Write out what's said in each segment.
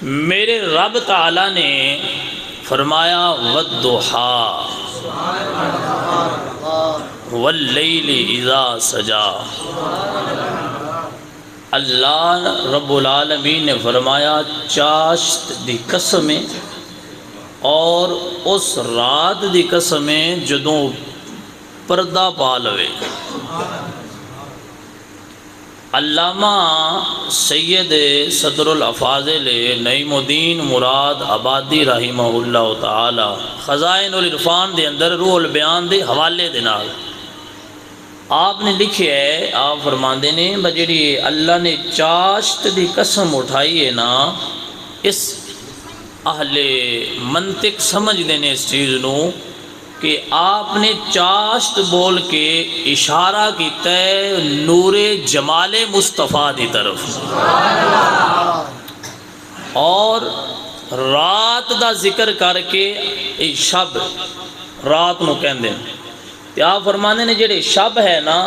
میرے رب تعالیٰ نے فرمایا والضحیٰ واللیل اذا سجا۔ اللہ رب العالمین نے فرمایا چاشت دی قسمیں اور اس رات دی قسمیں جدوں پردہ پا لوے۔ علامہ سید صدر الافاضل نعیم الدین مراد آبادی رحمہ اللہ تعالی خزائن العرفان دے اندر روح البیان دے حوالے دے نال آپ نے لکھے ہے، آپ فرماندے نے بجڑی اللہ نے چاشت دی قسم اٹھائی ہے نا، اس اہل منطق سمجھ دینے اس چیز نو کہ آپ نے چاشت بول کے اشارہ کیتا ہے نور جمال مصطفیٰ دی طرف، اور رات دا ذکر کر کے شب رات نو کہندے ہیں۔ آپ فرمانے نے جڑے شب ہے نا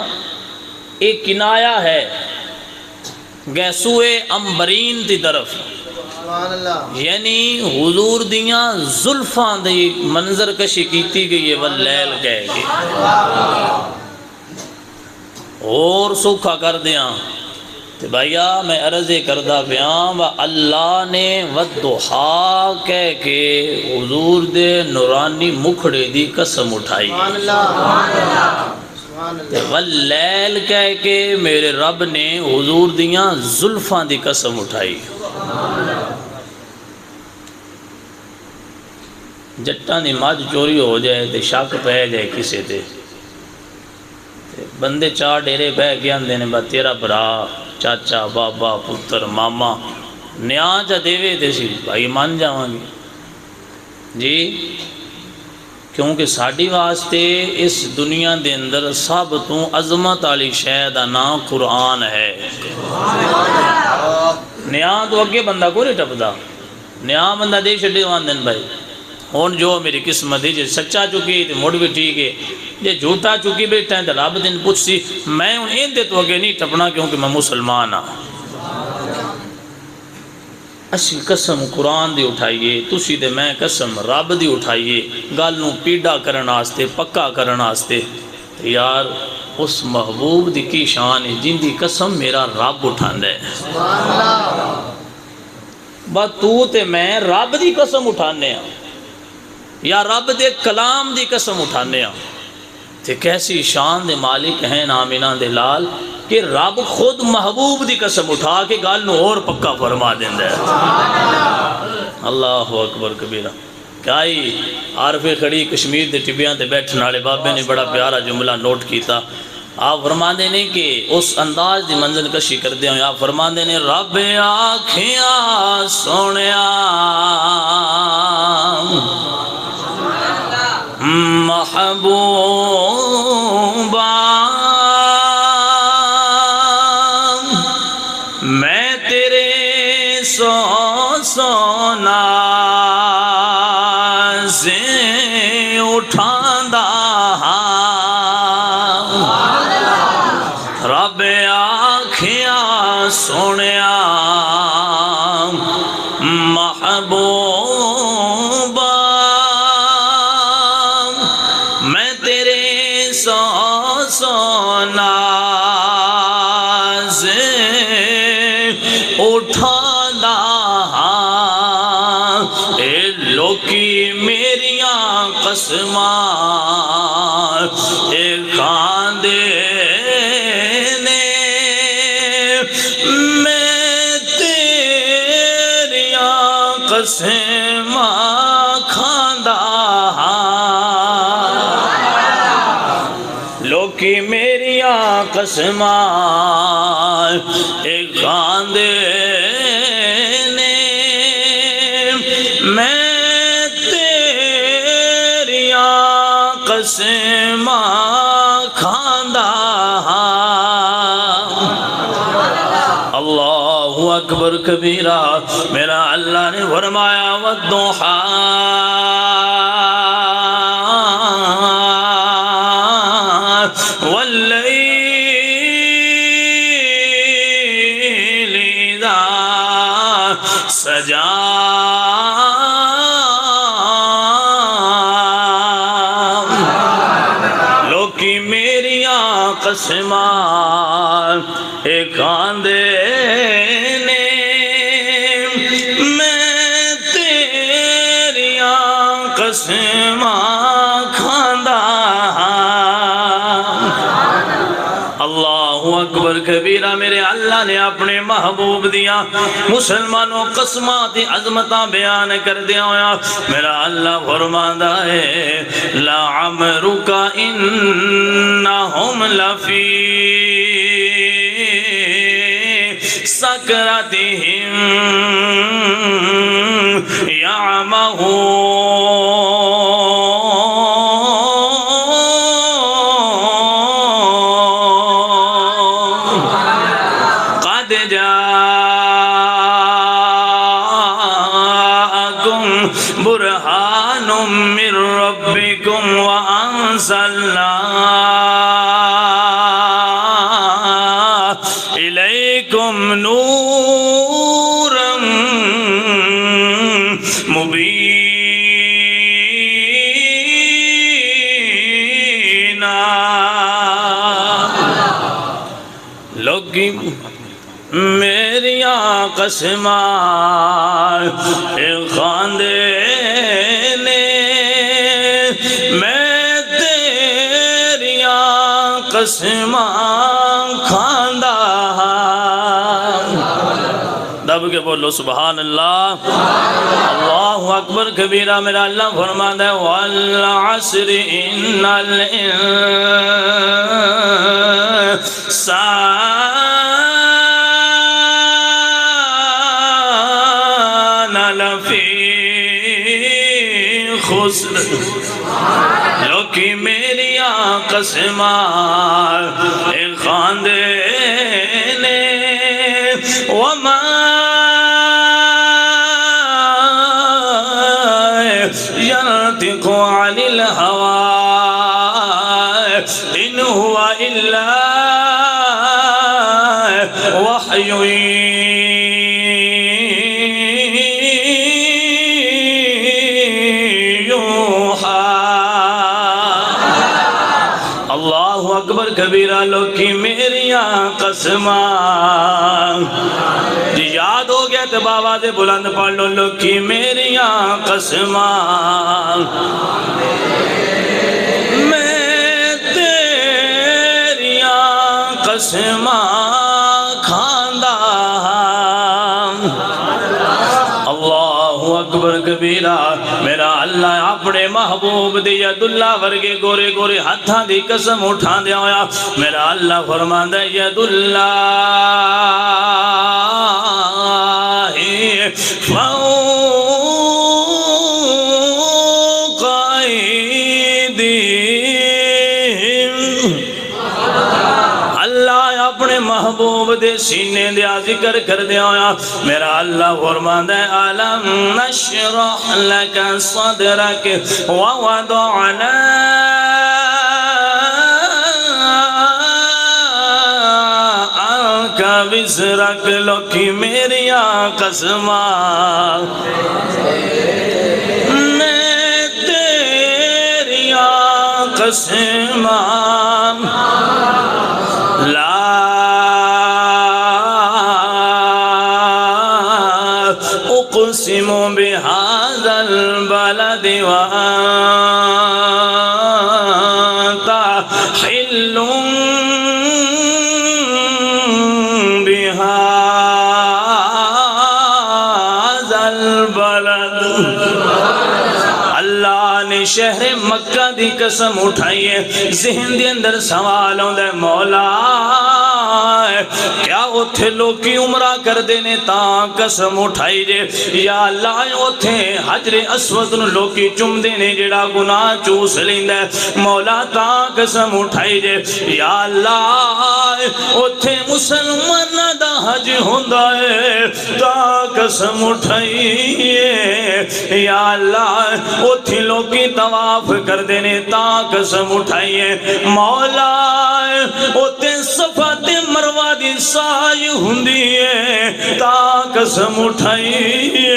ایک کنایا ہے گیسوئے امبرین دی طرف، یعنی حضور دیاں زلفاں دی منظر کشی کیتی گئی ہے واللیل کہہ کے، اور سوکھا کر دیاں تو بھائیا میں عرض کردہ بیاں اللہ نے والضحیٰ کہہ کے حضور دے نورانی مکھڑے دی قسم اٹھائی، واللیل کہہ کے میرے رب نے حضور دیاں زلفاں دی قسم اٹھائی۔ جٹاں دی مجھ چوری ہو جائے تے شک پہ جائے کسے تے بندے چار ڈیرے بہ گیا اندے نے با تیرا برا چاچا بابا پتر ماما نیاں چا دیوے تے سی بھائی مان جاؤں گی جی، کیونکہ ساڑھی واسطے اس دنیا دے اندر سب تو عظمت علی شہدہ نا قرآن ہے۔ نیاں تو اگے بندہ کو نہیں ٹپدا، نیاں بندہ دے چھڑے واندن بھائی ہون جو میری قسمت ہے، جے سچا چکی تو مڑ بھی ٹھیک ہے، جے جھوٹا چکی بیٹھا ہے تو رب دن پوچھ سی میں ان این دے تو اگے نہیں ٹپنا کیونکہ میں مسلمان ہاں۔ اسی قسم قرآن دی اٹھائیے، تسی دے میں قسم رب دی اٹھائیے، گل نو پیڑا کرن آستے پکا کرن آستے، یار اس محبوب دی کی شان ہے جن دی قسم میرا رب اٹھان دے، بات تو تے میں رب دی قسم اٹھانے ہیں یا رب دے کلام دی قسم اٹھانے ہیں، تے کیسی شان دے مالک ہیں آمینہ دے لال کہ رب خود محبوب دی قسم اٹھا کے گال نو اور پکا فرما دیں دے۔ اللہ اکبر کبیرہ۔ کائی عارف کھڑی کشمیر دے ٹبیاں تے بیٹھنے والے بابے نے بڑا پیارا جملہ نوٹ کیتا، آپ فرماندے نے کہ اس انداز دی منزل کشی کر دیا ہوں، آپ فرماندے نے رب آکھیاں سونیا محبوبا میں تیرے سونا سے اٹھاندا رب آکھیاں سونیا محبوبا میں تیرے سونا سے اٹھاندا اے لوکی میریاں قسماں اے کاندے نے میں تیریاں قسماں کھاندا لوکی میریاں قسماں اے کاندے نے میں تیریاں قسماں کھاندا اللہ اکبر کبیرہ۔ میرا اللہ نے فرمایا والضحیٰ واللیل اذا سجام لوکی میریاں قسماں ایک آندے نے میں تیریاں قسماں کھاندا اللہ اکبر کبیرہ میرے اللہ نے اپنے محبوب دیا مسلمانوں قسمات عظمتاں بیان کر دیا ہویا میرا اللہ فرماتا ہے لَعَمْرُكَ إِنَّهُمْ لَفِي سَكْرَتِهِمْ برهان من ربكم وأنزلنا إليكم نورا مبينا لوگی میریاں قسماں خاندے نے میں تیریاں قسماں کھاندا دب کے بولو سبحان اللہ اللہ اکبر کبیرہ میرا اللہ فرماتا ہے وَالْعَصْرِ إِنَّ الْإِنسَانَ لَفِي خُسْرٍ لوکی میریاں قسماں خاندے نے وَمَا ينطق عن الهوى إن هو إلا وحي يوحى اللہ اکبر کبیرہ لوکی میریاں قسماں یاد ہو گیا تو بابا دے بلند پڑھ لو لوکی میریاں قسماں میں تیریاں قسماں کھاندا اللہ اکبر کبیرہ میرا اللہ اپنے محبوب دی ید اللہ ورگے گورے گورے ہاتھاں دی قسم اٹھا دیا ہویا میرا اللہ فرماندا ید اللہ فوق ایدیہم اللہ اپنے محبوب دے سینے دیا ذکر کر دیا ہویا میرا اللہ فرماندا ہے أَلَمْ نَشْرَحْ لَكَ صَدْرَكَ وَوَضَعْنَا عَنْكَ وِزْرَكَ لوکی میریاں قسماں میں تیریاں قسماں لا أقسم بهذا البلد وأنت حل بهذا البلد اللہ نے شہر مکہ دی قسم اٹھائیے ذہن دے اندر سوال ہوندہ ہے مولا کیا اتھے لوکی عمرہ کر دینے تاں قسم اٹھائی جے یا اللہ اتھے حجر اسود لوکی چم دینے جڑا گناہ چوس لیندہ ہے مولا تاں قسم اٹھائی جے یا اللہ اتھے مسلمان دا حج ہوندہ ہے تاں قسم اٹھائیے یا اللہ اتھے لوکی طواف کر دینے تاں قسم اٹھائیے مولا اتھے صفات مروہ دی دی سائی ہندیے تا قسم اٹھائیے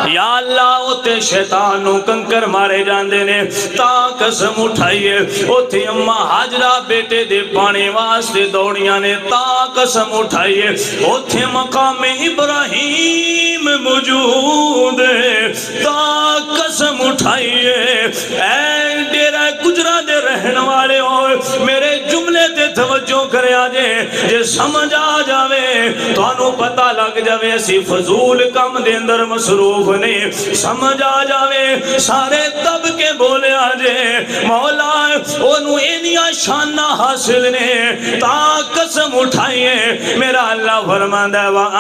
یا اللہ اوتے شیطانوں کنکر مارے جاندے نے تا قسم اٹھائیے اوتے اماں حاجرہ بیٹے دے پانے واسطے دوڑیاں نے تا قسم اٹھائیے اوتے مقام ابراہیم موجود ہے تا قسم اٹھائیے اے ڈیرہ گجرا دے رہن والے ہو میرے جملے تے توجہ کرے آجے جے سمجھ آ جاوے تو انہوں پتہ لگ جاوے اسی فضول کم دے اندر مصروف نہیں سمجھ آ جاوے سارے دب کے بولے آجے مولا انہوں اینیا شانہ حاصل نے تا قسم اٹھائیے میرا اللہ فرماندہ ہے وَآنْتَ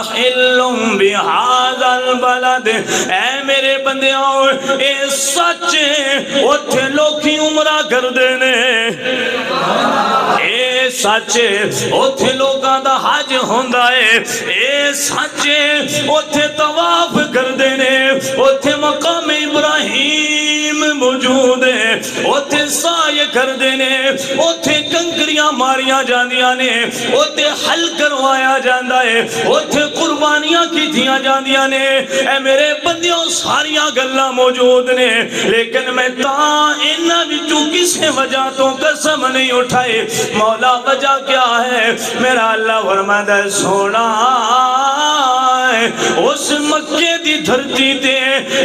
حِلٌّ بِهَذَا الْبَلَدِ اے میرے بندے آؤ اے سچے اتھے لوکی عمرہ کر دینے اے سچے اتھے لوگاں دا حج ہوندہ ہے اے سچے اتھے طواف کر دینے اتھے مقام ابراہیم موجود ہے اتھے سائے کر دینے اتھے کنکریاں ماریاں جاندیاں نے اتھے حل کروایا جاندہ ہے اتھے قربانیاں کی دیا جاندیاں نے اے میرے بندیوں ساریاں گلہ موجود نے لیکن میں انہاں وچوں کسے وجہ تو قسم نہیں اٹھائے مولا وجہ کیا ہے میرا اللہ فرماتا ہے سونا اس مکے دی دھرتی تے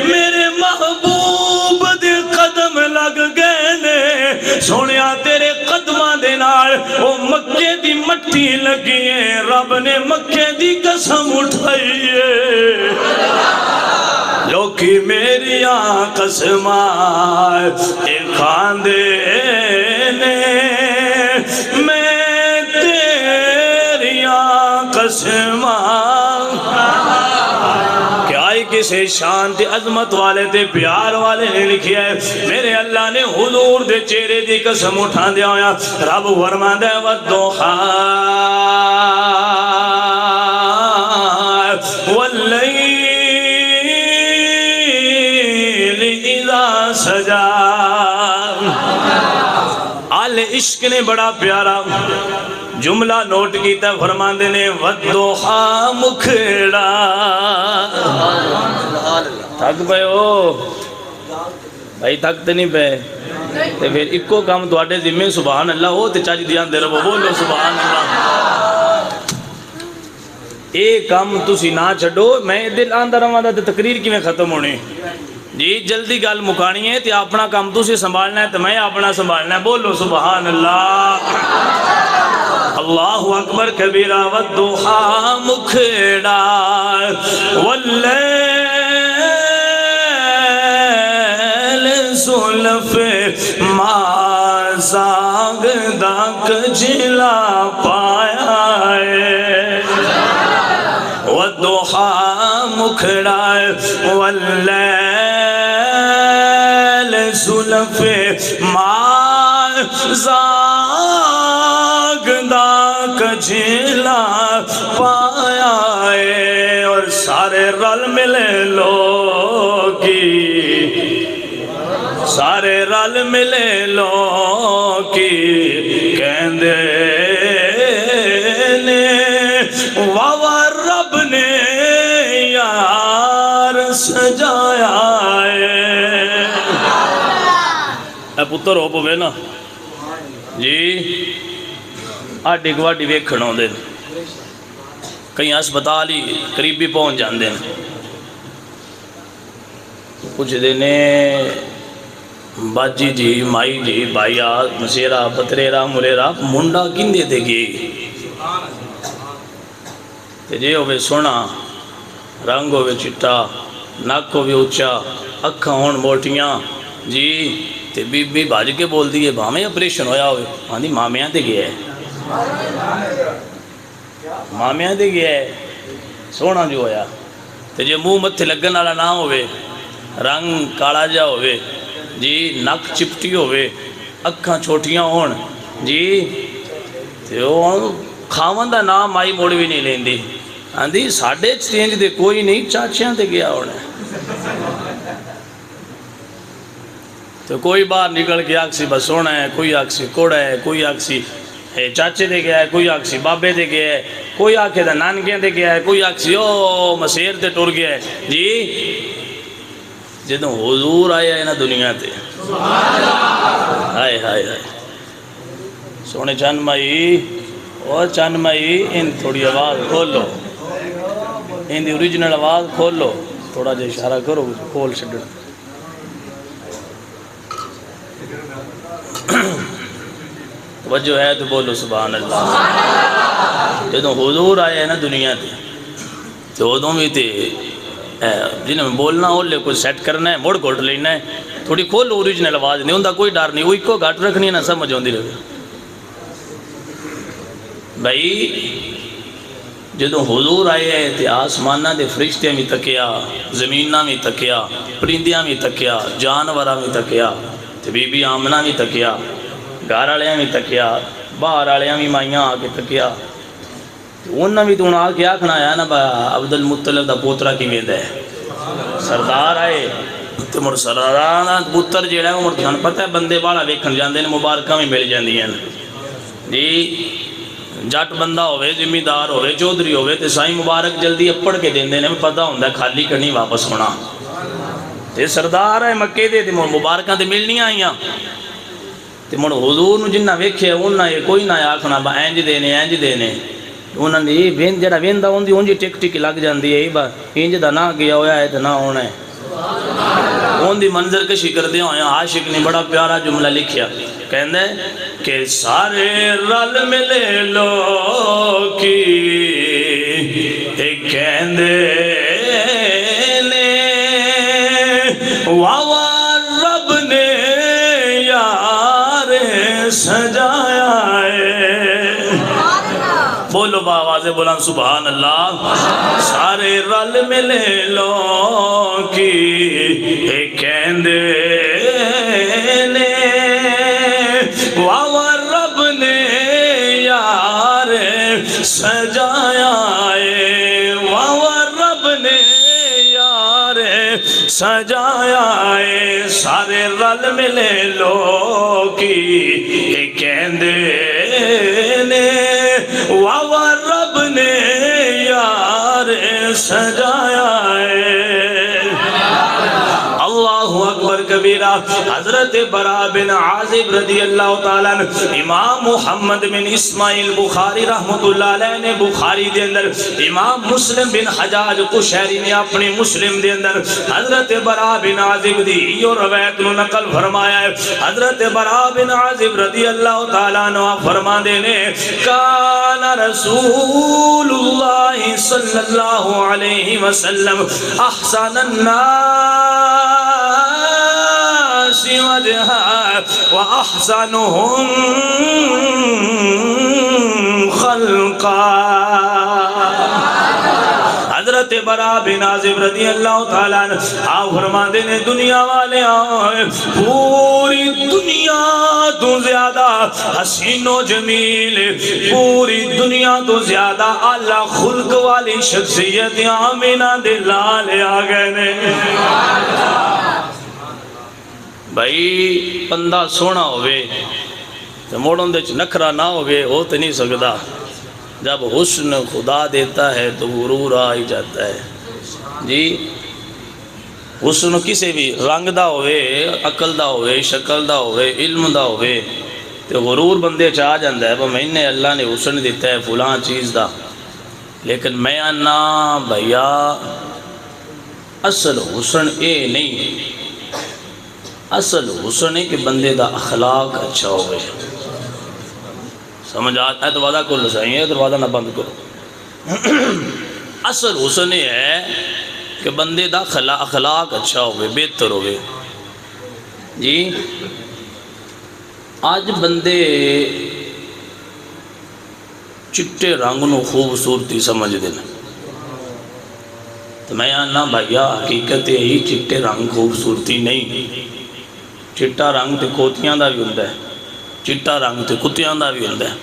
میرے محبوب دے قدم لگ گئے نے سونیا تیرے قدمہ دے نال وہ مکے دی مٹی لگی ہے رب نے مکے دی قسم اٹھائی ہے لوکی میری قسم کھاندے نے میں تیری قسم کسے شان تے عظمت والے تے پیار والے نے لکھیا ہے میرے اللہ نے حضور دے چہرے دی قسم اٹھا دیا ہویا رب فرماتا ہے وَالضُّحَا وَاللَّيْلِ إِذَا سَجَا آل عشق نے بڑا پیارا جملہ نوٹ کیتا فرماندے نے وَالضُّحَا مکھڑا تھک پہ ہو بھائی تھک تے نہیں پہ تے پھر اکو کام تواڈے ذمہ سبحان اللہ ہو تے چاچ دیاں دے رہو بولو سبحان اللہ ایک کام تسی نہ چھڈو میں دل آندہ رہا تے تقریر کی میں ختم ہونے جی جلدی گال مکانی ہے تے اپنا کام تسی سنبھالنا ہے تے میں اپنا سنبھالنا ہے بولو سبحان اللہ اللہ اکبر کبیرہ والضحا مکھڑا واللیل زلف ما زاغ داک جلا پایا ہے والضحا مکھڑا واللیل زلف ما زاغ داک جلا پایا ہے اور سارے رل ملے لوگی سارے رل ملے لوگی کہندے نے واوا رب نے یار سجایا ہے اے پتر ہو پوے نا جی آڈی گواڈی ویکھن ہوندے کئی ہسپتال ہی قریبی پہنچ جاندے کچھ دینے باجی جی مائی جی بھائیا مسیرہ پتریرہ مریرہ منڈا کن دیتے گی تے جے ہوئے سونا رنگ ہوئے چٹا ناک ہوئے اچھا اکھاں ہون موٹیاں جی تے بی بی باج کے بول دیئے بھامیں اپریشن ہویا ہوئے ہاں دی مامیاں دے گیا ہے مامیاں دے گیا ہے سونا جو ہویا تے جے منہ متھے لگن والا نہ ہوئے رنگ کالا جا ہوئے جی نک چپٹی ہوئے اکھاں چھوٹیاں ہون جی تے وہ کھاون دا نام مائی موڑ بھی نہیں لیندی آندھی ساڑھے چینج دے کوئی نہیں چاچیاں دے گیا ہونے تو کوئی باہر نکل کے آکسی بس سونا ہے، کوئی آکسی کوڑا ہے، کوئی آکسی چاچے دے گیا ہے، کوئی آکسی بابے دے گیا ہے، کوئی آکھے دا نانکے دے گیا ہے، کوئی آکسی او مسیر تے ٹر گیا ہے جی۔ جدوں حضور آیا ہے نا دنیا تے، ہائے ہائے ہائے سونے چند مائی اور چند مائی، ان تھوڑی آواز کھولو، ان دی اوریجنل آواز کھولو، تھوڑا جا اشارہ کرو کھول چھڈنا۔ توجہ ہے تو بولو سبحان اللہ۔ جدوں حضور آیا ہے نا دنیا تے، تو ادوں بھی تے جنہیں میں بولنا ہو لے کوئی سیٹ کرنا ہے، موڑ گھوٹ لینا ہے، تھوڑی کھولو اوریجنل آواز نہیں ہوندہ، کوئی ڈر نہیں، وہی کو گھٹ رکھنی ہے نا سمجھ ہوندی رہے بھائی۔ جدوں حضور آئے ہیں تے آسمانہ دے فرشتیاں بھی تکیا، زمینہ بھی تکیا، پرندیاں بھی تکیا، جانوراں بھی تکیا، تے بی بی آمنہ بھی تکیا، گھر والیاں بھی تکیا، باہر والیاں بھی مائیاں آ کے تکیا۔ انہاں بھی تو انہاں آ کے آکھنا آیا نا با عبد المطلب دا پوترا کی ویندہ ہے، سردار آئے تے مر سردار دا پتر جیڑا ہے مر تھان پتہ ہے بندے بالا ویکھن جاندے نے، مبارکاں بھی مل جاندیاں جی۔ جٹ بندہ ہوئے، ذمہ دار ہوئے، چودھری ہوئے تے سائیں مبارک جلدی اپڑ کے دیندے نے، پتہ ہوندہ ہے خالی کرنی واپس ہونا۔ تے سردار ہے مکے دے تے مبارکاں تے ملنی آئیاں تے مڑ حضور نو جنہ ویکھے انہاں یہ کوئی نہ آکھنا با اینج دینے اینج دینے، انہاں نے وین جڑا ویندا ہوندی اونجی ٹک ٹک لگ جاندی ہے با انج دا نہ گیا ہویا ہے تے نہ ہونا ہے۔ اون دی منظر کشی کردے ہویا عاشق نے بڑا پیارا جملہ لکھیا، کہندے کہ سارے رل ملے لوکی ایک کہندے نے واوا رب نے یار سجایا ہے، بولو باواز بلند سبحان اللہ۔ سارے رل ملے لوکی ایک کہندے نے واوا رب نے یار سجایا ہے، واوا رب نے یار سجایا ہے۔ سارے رل ملے لوکی ایک کہندے نے واوا رب نے یار سجایا ہے۔ اللہ اکبر کبیرہ۔ حضرت برا بن عازب رضی اللہ تعالیٰ عنہ، امام محمد بن اسماعیل بخاری رحمت اللہ علیہ نے بخاری دے اندر، امام مسلم بن حجاج قشیری نے اپنی مسلم دے اندر حضرت برا بن عازب دی یہ روایت نو نقل فرمایا ہے۔ حضرت برا بن عازب رضی اللہ تعالیٰ عنہ فرما دینے، کان رسول اللہ صلی اللہ علیہ وسلم احسن الناس وجہا وَأَحْسَنُهُمْ خَلْقًا۔ حضرت برا بن عازب رضی اللہ تعالیٰ عنہ آپ فرما دینے، دنیا والے آئے پوری دنیا تو زیادہ حسین و جمیل، پوری دنیا تو زیادہ اعلیٰ خلق والی شخصیت آمینہ دے لالے آگئے نے۔ بھائی بندہ سونا ہوئے تو موڑن دے نکھرا نہ ہوئے ہو تو نہیں سکتا، جب حسن خدا دیتا ہے تو غرور آ ہی جاتا ہے جی۔ حسن کسی بھی رنگ دا ہوئے، عقل دا ہوئے، شکل دا ہوئے، علم دا ہوئے تو غرور بندے چاہ جاندہ ہے، میں نے اللہ نے حسن دیتا ہے فلاں چیز دا، لیکن میں آنا بھیا اصل حسن اے نہیں، اصل حسن ہے کہ بندے دا اخلاق اچھا ہوئے۔ سمجھ آتا ہے تو وعدہ کو لسائیں ہے، دروازہ نہ بند کرو۔ اصل حسن ہے کہ بندے دا اخلاق اچھا ہوئے، بہتر ہوئے جی۔ آج بندے چٹے رنگ نو خوبصورتی سمجھ دینا، تو میں آنا بھائیا حقیقت یہی چٹے رنگ خوبصورتی نہیں، چٹا رنگ تے کوتیاں دا بھی ہوندہ ہے، چٹا رنگ تے کتیاں دا بھی ہوندہ ہے،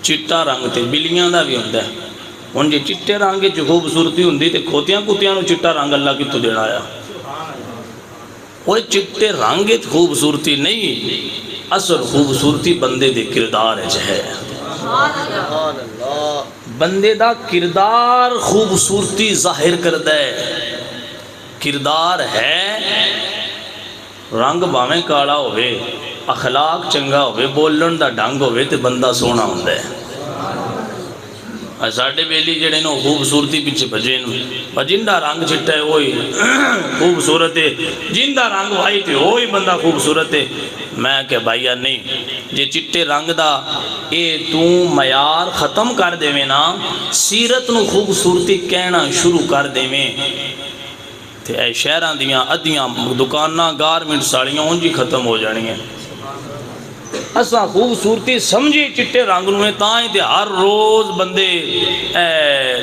چٹا رنگ تے بلیاں دا بھی ہوندہ ہے۔ ان جے چٹے رنگ جو خوبصورتی ہوندی تے کھوتیاں کتیاں نو چٹا رنگ اللہ کی تو دینا آیا، وہ چٹے رنگ خوبصورتی نہیں، اصل خوبصورتی بندے دے کردار ہے۔ بندے دا کردار خوبصورتی ظاہر کردہ ہے۔ کردار ہے، رنگ باویں کالا ہوئے، اخلاق چنگا ہوئے، بولن دا ڈھنگ ہوئے تے بندہ سونا ہوندہ ہے۔ ساڑھے بیلی جڑے نو خوبصورتی پیچھے بجے نو جندہ رنگ چٹا ہے وہی خوبصورت ہے، جندہ رنگ بھائی تے وہی بندہ خوبصورت ہے۔ میں کہ بھائیہ نہیں، جے چٹے رنگ دا اے تو معیار ختم کر دے میں نا، سیرت نو خوبصورتی کہنا شروع کر دے میں تے اے شہران دیاں ادیاں دکانہ گارمنٹ ساڑیاں انجی ختم ہو جانی ہیں۔ اساں خوبصورتی سمجھی چٹے رنگ نوے تائیں تے ہر روز بندے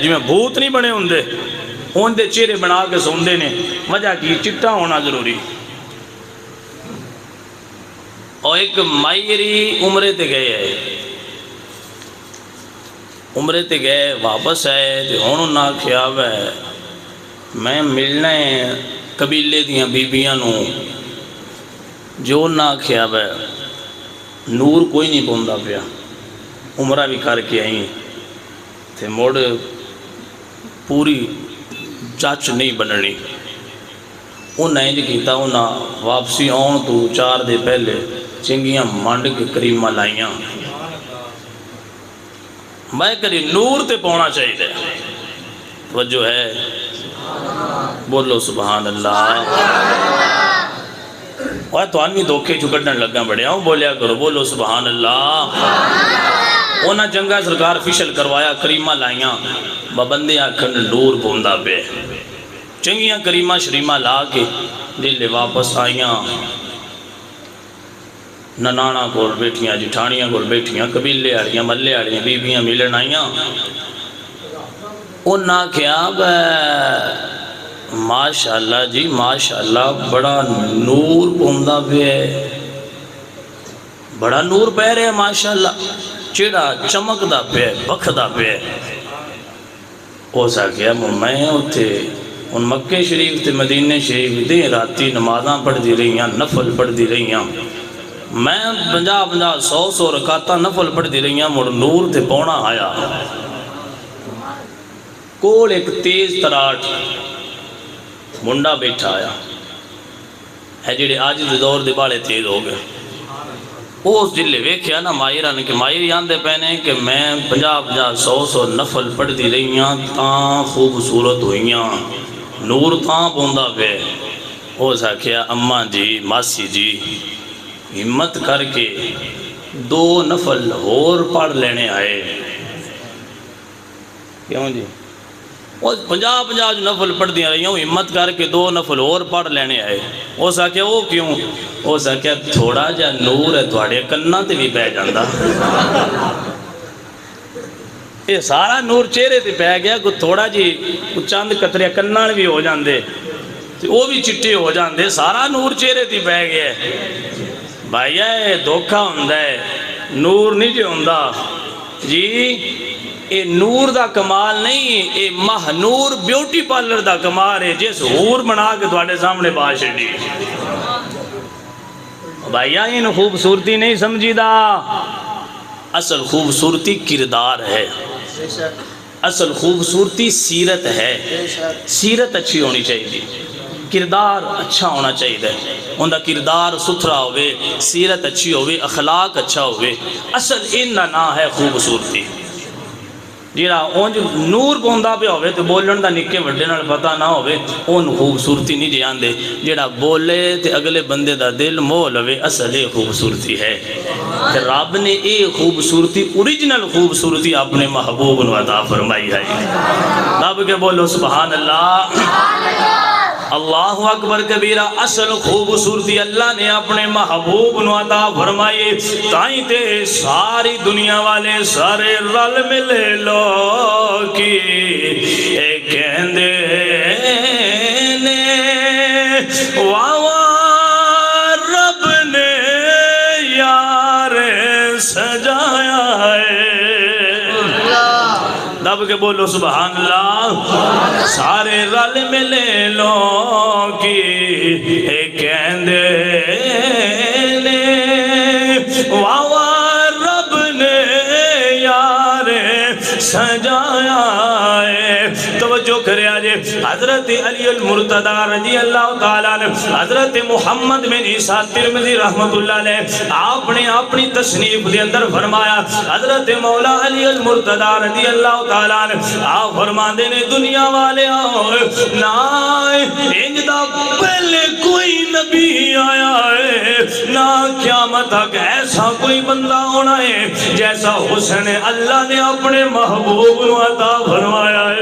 جی میں بھوت نہیں بنے ہوندے ہوندے چہرے بنا کے سوندے نے، وجہ کی چٹا ہونا ضروری۔ اور ایک مائیری عمرے تے گئے ہے، عمرے تے گئے واپس آئے تے ہونوں نہ کھیاب ہے میں ملنا ہے قبیلے دیاں بیبیاں نو، جو نہ کھیاب ہے نور کوئی نہیں پوندا پیا، عمرہ بھی کر کے آئیں تھے موڑ پوری چاچ نہیں بننی۔ انہیں انج کیتا انہیں واپسی آن تو 4 دے پہلے چنگیاں مانڈ کے کریمہ لائیاں۔ میں کری نور تے پونا چاہیے دے، توجہ ہے، بولو سبحان اللہ۔ اور تو آنوی دھوکے چکڑنے لگا بڑے ہوں بولیا کرو، بولو سبحان اللہ۔ اونا جنگا سرکار فشل کروایا، کریمہ لائیاں، ببندے آکھن نور بوندہ پہ چنگیاں کریمہ شریمہ لا کے دل واپس آئیاں، ننانا کول بیٹھیاں، جٹھانیاں کول بیٹھیاں، قبیلے آڑیاں، ملے آڑیاں، بیبیاں ملن آئیاں۔ انہاں کیا ماشاءاللہ جی ماشاءاللہ بڑا نور پوندہ پہ ہے، بڑا نور پہ رہے ماشاءاللہ، چڑا چمک دا پہ بکھ دا پہ۔ او سا کیا میں ہوتے ان مکہ شریف تے مدینہ شریف دے راتی نمازاں پڑھ دی رہیاں، نفل پڑھ دی رہیاں، میں 50 100 رکعتاں نفل پڑھ دی رہیاں، مڑ نور تے پونا آیا کول ایک تیز تراٹ منڈا بیٹھا آیا ہے جڑے آج دے دور دے بالے تیز ہو گئے۔ اس جلے ویکھیا نا مائرہ نے کہ مائر آندے پہنے کہ میں 50 100 نفل پڑھ دی رہیاں تاں خوبصورت ہوئیاں، نور تاں پوندہ پہ۔ او سا کیا اماں جی ماسی جی ہمت کر کے 2 نفل اور پڑھ لینے آئے، کیوں جی 50 نفل پڑھ دیا رہی ہوں، ہمت کر کے 2 نفل اور پڑھ لینے آئے۔ او سا کیا وہ کیوں؟ او سا کیا تھوڑا جا نور ہے تھوڑے کننا تے بھی پہ جاندہ، یہ سارا نور چہرے تے پہ گیا، کو تھوڑا جی چاند قطرے کننا بھی ہو جاندے وہ بھی چٹے ہو جاندے، سارا نور چہرے تے پہ گیا ہے۔ بھائیہ دھوکہ ہوندہ ہے، نور نہیں جو ہوندہ جی، اے نور دا کمال نہیں، اے ماہ نور بیوٹی پارلر دا کمال ہے، جس حور بنا کے تواڈے سامنے باشے دی۔ بھائیہ ان خوبصورتی نہیں سمجھی دا، اصل خوبصورتی کردار ہے، اصل خوبصورتی سیرت ہے، سیرت اچھی ہونی چاہیے، کردار اچھا ہونا چاہیے، ان دا کردار ستھرا ہوئے، سیرت اچھی ہوئے، اخلاق اچھا ہوئے، اصل ان دا نا ہے خوبصورتی۔ جیڑا اونج نور پوندہ پہ ہوئے تو بولن دا نکے وڈے نال پتہ نہ ہوئے اون خوبصورتی نہیں جان دے، جیڑا بولے تے اگلے بندے دا دل مول ہوئے اصل یہ خوبصورتی ہے۔ رب نے یہ خوبصورتی اوریجنل خوبصورتی اپنے محبوب نو عطا فرمائی ہے۔ رب کے بولو سبحان اللہ، اللہ اکبر کبیرہ، اصل خوبصورتی اللہ نے اپنے محبوب نو عطا فرمائے، تائیں تے ساری دنیا والے سارے رل ملے لو کی اے کہندے نے واہ رب نے یار سجایا ہے۔ رب دب کے بولو سبحان اللہ. سارے رل ملے لو کی کہندے نے واہ رب نے یار سجایا ہے. توجہ کرے آجے حضرت علی المرتضی رضی اللہ تعالیٰ عنہ حضرت محمد بن عیسیٰ ترمذی رحمت اللہ علیہ آپ نے اپنی تصنیف دے اندر فرمایا حضرت مولا علی المرتضی رضی اللہ تعالیٰ عنہ آپ فرماندے نے دنیا والے آؤ نہ انجدہ پہلے کوئی نبی آیا ہے نہ قیامت تک ایسا کوئی بندہ ہونا ہے جیسا حسن اللہ نے اپنے محبوب نو عطا فرمایا ہے.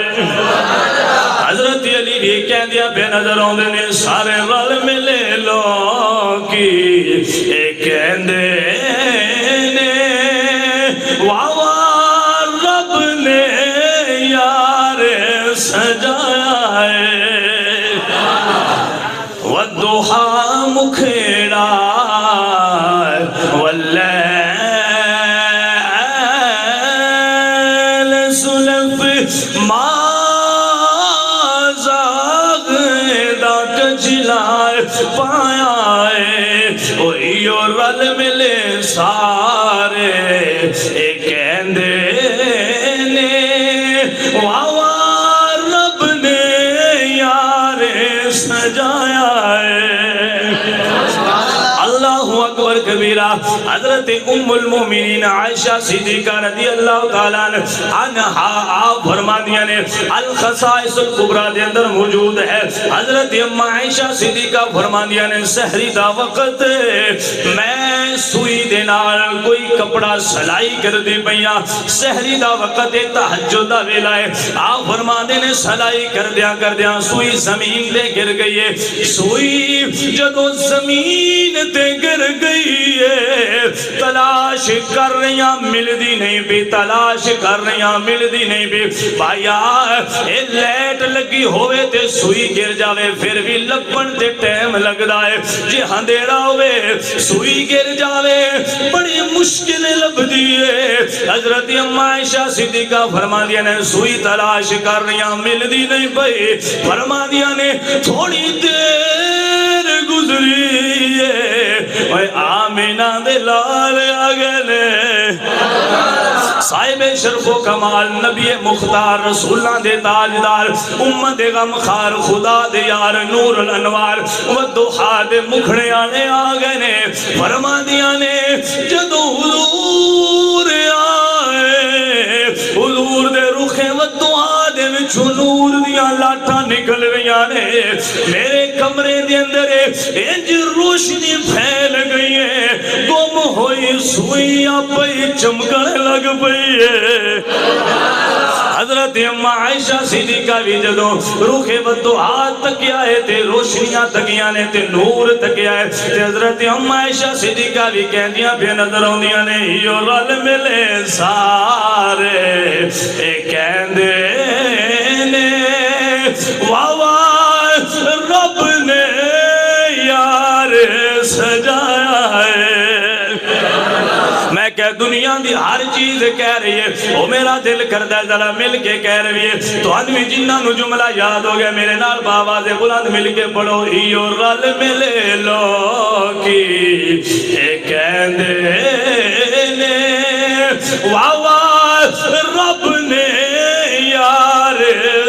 حضرت علی بھی کہہ دیا بے نظر ہوندے نے سارے رل ملے لو کی کہندے نے واہ رب نے یار سجایا ہے. والضحا مکھیڑا واللیل سلف ما پایا ہے وہیو رل ملے سارے کہندے نے واہ رب نے یار سجایا ہے. اللہ اکبر کبیرہ. حضرت ام المومنین عائشہ صدیقہ رضی اللہ تعالیٰ عنہا آپ فرما دیا نے الخصائص الکبریٰ دے اندر موجود ہے. حضرت ام عائشہ صدیقہ فرما دیا نے سحری دا وقت میں سوئی دے نال کوئی کپڑا سلائی کر دی پیا. سحری دا وقت تہجد دا ویلا ہے. آپ فرما دے نے سلائی کر دیا سوئی زمین دے گر گئی ہے. سوئی جدو زمین تے گر گئی ہے تلاش کر رہیاں ملدی نہیں بھی تلاش کر رہیاں ملدی نہیں بھی. بھائیا اے لیٹ لگی ہوئے تے سوئی گر جاوے پھر بھی لبن تے ٹیم لگ دائے. جی ہندیڑا ہوئے سوئی گر جاوے بڑی مشکل لب دیئے. حضرت اما عائشہ صدیقہ فرما دیا نے سوئی تلاش کر رہیاں ملدی نہیں بھئی. فرما دیا نے تھوڑی دیر گزری ہے اوے آمینہ دے لال آگلے صاحب شرف و کمال نبی مختار رسولہ دے تاجدار امت غم خار خدا دے یار نور الانوار والدوحا دے مکھڑے آنے آگے نے. فرما دیا نے جدو حضور آئے حضور دے رخے والدوحا دے وچھو نور دیا لاٹھا نکل گیا نے. میرے کمرے دے اندر انج روشنی پھیل گئی ہے گم ہوئی سوئی آپئی چمکنے لگ پئی ہے. حضرت اما عائشہ صدیقہ بھی جدو روخے والدوحا تکیا ہے تے روشنیاں تکیاں نے تے نور تکیا ہے تے حضرت اما عائشہ صدیقہ بھی کہہ دیا بے نظر ہوں دیا نے ہیو رل ملے سارے کہندے نے واہ رب نے یار سجایا ہے. میں کہہ دنیا دی ہر چیز کہہ رہی ہے وہ میرا دل کردہ ذرا مل کے کہہ رہی ہے. تو آدمی جنہ نو جملہ یاد ہو گیا میرے نال بآواز بلند مل کے پڑھو ہیو رل ملے لو کی کہندے نے واہ رب نے یار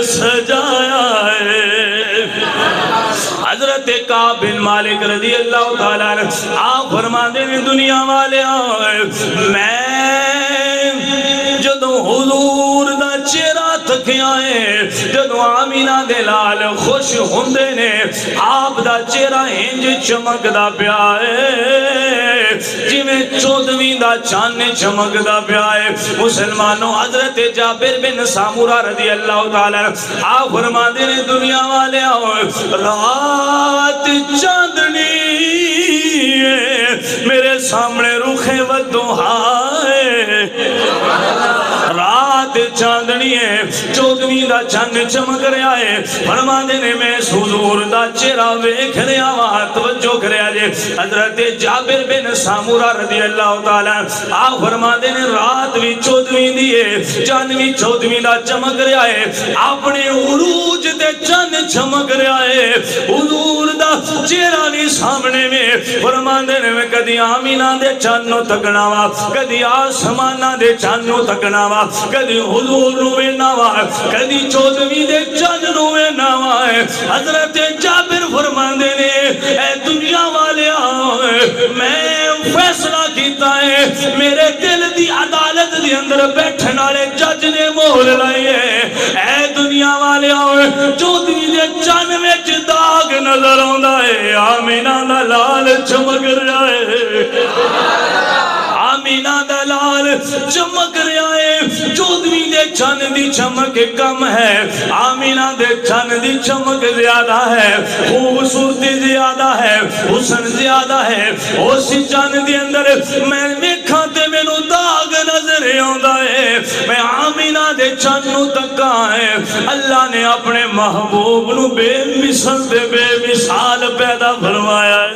سجایا ہے. حضرت کعب بن مالک رضی اللہ تعالیٰ عنہ آپ فرماتے ہیں دنیا والے آئے میں جدو حضور دا چہرہ تکیا ہے جدو آمینہ دے لال خوش ہوندے نے آپ دا چہرہ انج چمک دا پیا ہے جی میں چودویں دا چانے چمک دا پیا ہے. مسلمانوں حضرت جابر بن سامورہ رضی اللہ تعالیٰ آپ فرماتے ہیں دنیا والے آئے رات چاندنی میرے سامنے رخ والدوحا ہے رات رات چاندنی ہے، 14ویں دا چند چمک رہا ہے، فرماندے نے میں حضور دا چہرہ ویکھ رہا وا، توجہ کریا جے۔ حضرت جابر بن سامورہ رضی اللہ تعالیٰ آپ فرماندے نے رات بھی 14ویں دی ہے، چاند بھی 14ویں دا چمک رہا ہے، اپنے عروج تے چند چمک رہا ہے، حضور دا چہرہ بھی سامنے میں، فرماندے نے میں کدی آمینہ دے چانو تکنا وا، کدی آسمانہ دے چانو تکنا وا، کدی حضور نوے نوا، کدی 14ویں دے چند نوے نوا ہے۔ حضرت جابر فرماندے نے اے دنیا والے آئے، میں فیصلہ کیتا ہے، میرے دل دی عدالت دی اندر بیٹھن والے جج نے مہر لائی ہے، اے دنیا والے آئے، 14ویں دے چند وچ داغ نظر آندا ہے، آمینہ دا لال چمک رہا ہے، آمینہ دا لال چمک رہا ہے، 14ویں دے چند دی چمک کم ہے، آمینہ دے چند دی چمک زیادہ ہے، خوبصورتی زیادہ ہے، حسن زیادہ ہے، اسی چند دی اندر میں دیکھا تے میں نو داغ نظر آندا ہے، میں آمینہ دے چند نو تکا ہے، اللہ نے اپنے محبوب نو بے مثل دے بے مثال پیدا فرمایا ہے۔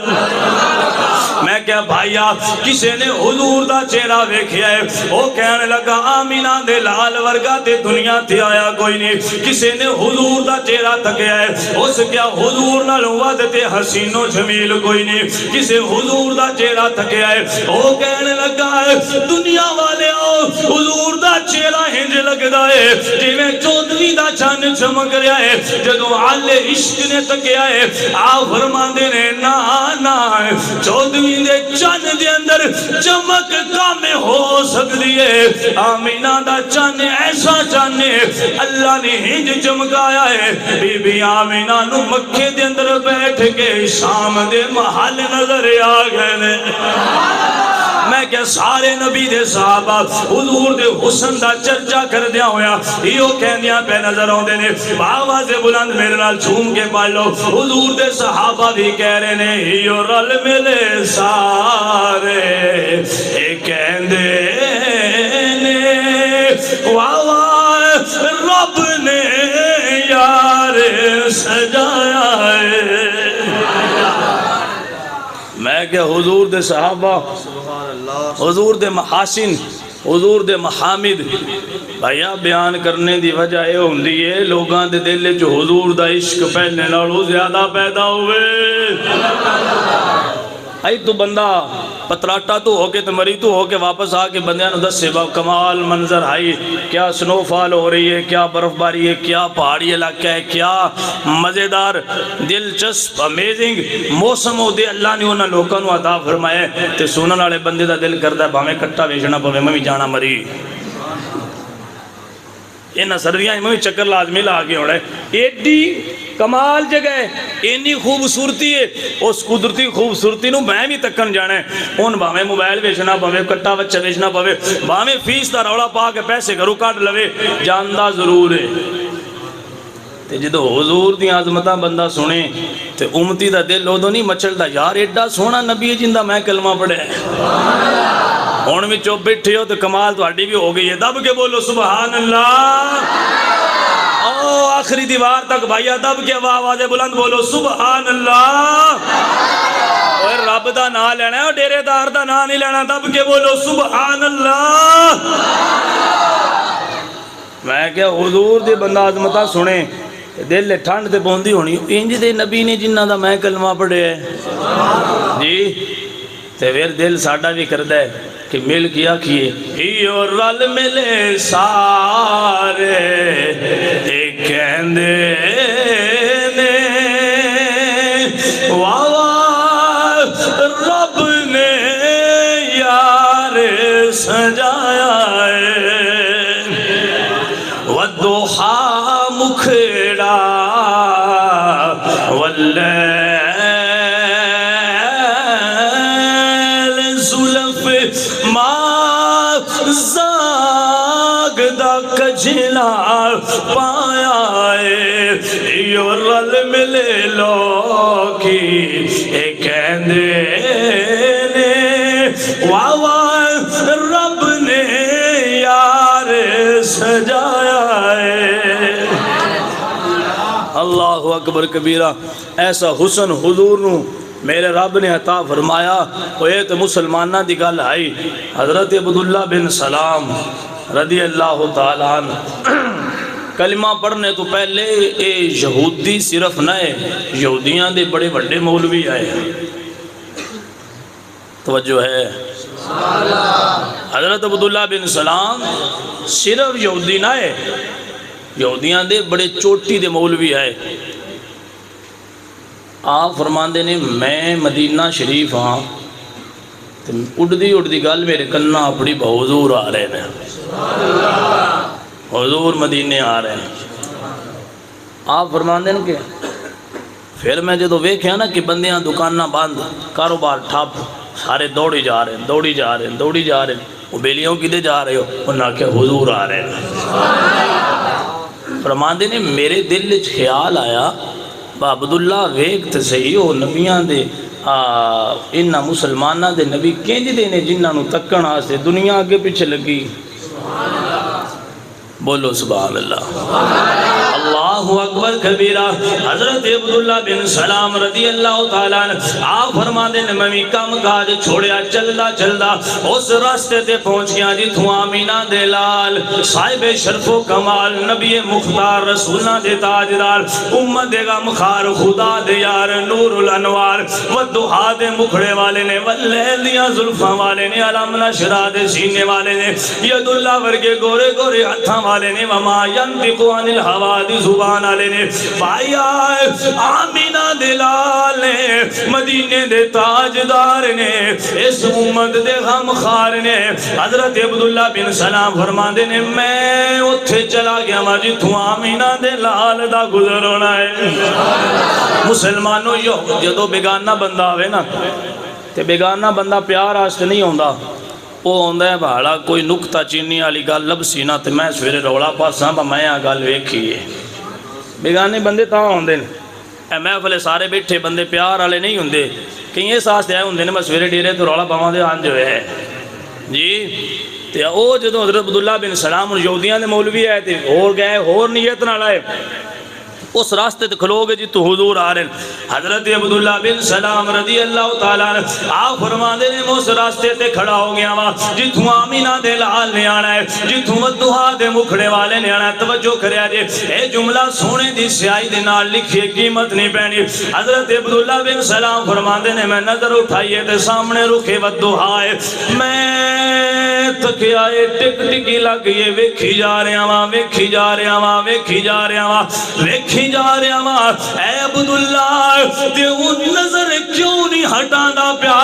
میں کیا بھائیا کسے نے حضور دا چہرہ ویکھیا ہے، وہ کہنے لگا آمینہ دے لال ورگا تے دنیا تے آیا کوئی نہیں، کسے نے حضور دا چہرہ تکیا ہے، اس کیا حضور نال ود تے حسین و جمیل کوئی نہیں، کسے حضور دا چہرہ تکیا ہے، وہ کہنے لگا ہے دنیا والے آؤ، حضور دا چہرہ ہنج لگدا ہے جی میں 14ویں دا چاند چمک رہا ہے، جدو آل عشق نے تکیا ہے، آپ فرماندے نے نا 14ویں دے چاند دے اندر چمک کام ہو سکتی ہے، آمینہ دا چاند ایسا چاند ہے اللہ نے ہنج چمکایا ہے، بی بی آمینہ نو مکے دے اندر بیٹھ کے شام دے محل نظر آ گئے۔ میں کیا سارے نبی دے صحابہ حضور دے حسن دا چرچا کر دیا ہویا، یہ کہہ دیا پہ نظر آؤں دینے، آواز بلند میرے نال جھوم کے پڑھ لو، حضور دے صحابہ بھی کہہ رہے نے یہ رل ملے سارے کہہ دینے رب نے یار سجایا ہے۔ میں کہ حضور دے صحابہ، حضور دے محاسن، حضور دے محامد بھائیا بیان کرنے دی وجہ یہ ہوندی ہے لوگاں دے دل جو حضور دا عشق پہلے نالوں زیادہ پیدا ہوئے۔ آئی تو بندہ پتراٹا تو ہو کے تمری تو ہو کے واپس آ کے بندیاں نو دس سے کمال منظر آئی، کیا سنو فال ہو رہی ہے، کیا برف باری ہے، کیا پہاڑی علاقہ ہے، کیا مزیدار دلچسپ امیزنگ موسم ہو دے، اللہ نے انہاں لوگاں نو عطا فرمائے تے سنن والے بندے دا دل کردا ہے بھاویں کٹا ویچنا پوے میں بھی جانا مری، انہاں سردیاں میں بھی چکر لازمی لا کے ہونا ہے۔ ایڈی کمال جگہ ہے، اینی خوبصورتی ہے، اس قدرتی خوبصورتی نو میں بھی تکن جانا ہے، ان باویں موبائل بیچنا پوے، کٹا بچہ بیچنا پوے، باویں فیس دا روڑا پا کے پیسے گھروں کاٹ لوے، جاندہ ضرور ہے۔ تے جدو حضور دی عظمتہ بندہ سنے تے امتی دا دل ادو نہیں مچلدا، یار ایڈا سونا نبی جندہ میں کلمہ پڑھے ہون میں چوپ بیٹھے ہو تو کمال تو ہڈی بھی ہو گئی ہے، دب کے بولو سبحان اللہ۔ آخری دیوار تک بھائیہ دب کے آواز بلند بولو سبحان اللہ۔ اور رب دا نا لینا ہے اور ڈیرے دار دا نا نہیں لینا، دب کے بولو سبحان اللہ۔ میں کیا حضور دے بندہ عظمتہ سنے دل ٹھنڈ تے پوندی ہونی، انج دے نبی نے جنہ دا میں کلمہ پڑھے ہے جی، تے پھر دل ساڈا بھی کردہ ہے کہ مل کیا کیے ہیو رل ملے سارے کہندے نے رب نے یار سجایا ہے، والضحا مکھڑا واللیل زاگدہ کجھلا پایا ہے، یو رل ملے لوکی کہندے نے رب نے یار سجا اللہ اکبر کبیرہ. ایسا حسن حضور نو میرے رب نے عطا فرمایا. وہ تو مسلمانہ دی گل آئی. حضرت عبداللہ بن سلام رضی اللہ تعالیٰ عنہ کلمہ پڑھنے تو پہلے اے یہودی صرف نہ ہے، یہودیاں دے بڑے بڑے مولوی آئے. توجہ ہے. حضرت عبداللہ بن سلام صرف یہودی نہ ہے، یہودیاں دے بڑے چوٹی دے مولوی آئے. آپ فرماندے نے میں مدینہ شریف ہاں، اڑدی گل میرے کنا اپنی حضور آ رہے ہیں، حضور مدینے آ رہے ہیں. آپ فرماندے نے کہ پھر میں جدو ویکھیا نا کہ بندیاں دکاناں بند، کاروبار ٹھپ، سارے دوڑی جا رہے ہیں. وہ بیلیوں کدے جا رہے ہو؟ انہاں کہ حضور آ رہے ہیں. فرماندے نے میرے دل وچ خیال آیا با عبداللہ ویکھ تے صحیح ہو نبیاں دے انہاں مسلمانہ دے نبی کینج دے نے جنہاں نو تکن واسطے دنیا اگے پیچھے لگی. بولو سبحان اللہ. اللہ اکبر کبیرہ. حضرت عبداللہ بن سلام رضی اللہ تعالیٰ عنہ آپ فرماندے نے میں کم کاج چھوڑیا چلدا اس راستے تے پہنچ گیا جتھوں آمینہ دے لال صاحب شرف و کمال نبی مختار رسولہ دے تاجدار امت دے غمخار خدا دے یار نور الانوار والدہا دے مکھڑے والے نے واللیل دیا زلفاں والے نے علامنا شرا دے سینے والے نے ید اللہ ورگے گورے گورے ہتھاں والے نے وما ینطق عن الہوا دی زبان والے نے بھائی آمینہ دلال نے مدینے دے تاجدار نے اس امت دے غمخار نے حضرت عبداللہ بن سلام فرماندے نے میں اتھے چلا گیا ماں جتھوں آمینہ دلال دا گزر ہونا ہے. مسلمانوں جدو بیگانہ بندہ آوے نا تے بیگانہ بندہ پیار آستے نہیں ہوندہ، وہ ہوندہ ہے بھاڑا کوئی نکتہ چینی والی گل لبسی نا تے میں سویرے رولا پاساں با میں گل ویکھیے. بیگانے بندے تاں ہوندے اے محفلے سارے بیٹھے بندے پیار والے نہیں ہوندے، کہیں اس آستے آئے ہوندے نے بس سویرے ڈیرے تو رولا پاواں دے آن جو ہے جی. تے او جدوں حضرت عبداللہ بن سلام یہودیاں دے مولوی آئے تے اور گئے اور نیت نہ لائے اس راستے تے کھلو گے جی تو حضور آ رہے ہیں. حضرت عبداللہ بن سلام رضی اللہ تعالیٰ عنہ آپ فرماندے نے اس راستے تے کھڑا ہو گیا وا جتھوں آمینہ دے لال نے آنا ہے جتھوں ودہا دے مکھڑے والے نے آنا ہے. توجہ کریا جی اے جملہ سونے دی سیاہی دے نال لکھیے قیمت نہیں پینی. حضرت عبداللہ بن سلام فرماندے نے میں نظر اٹھائیے تے سامنے رکھے ودہا ہے میں تکیا ہے ٹک ٹکی لگ یہ ویکھی جا رہے ہاں ویکھی جا رہے ہاں ویکھی جا رہے ہاں ویکھی جا رہے ہاں. اے عبداللہ تے ان نظر کیوں نہیں ہٹانا پیا؟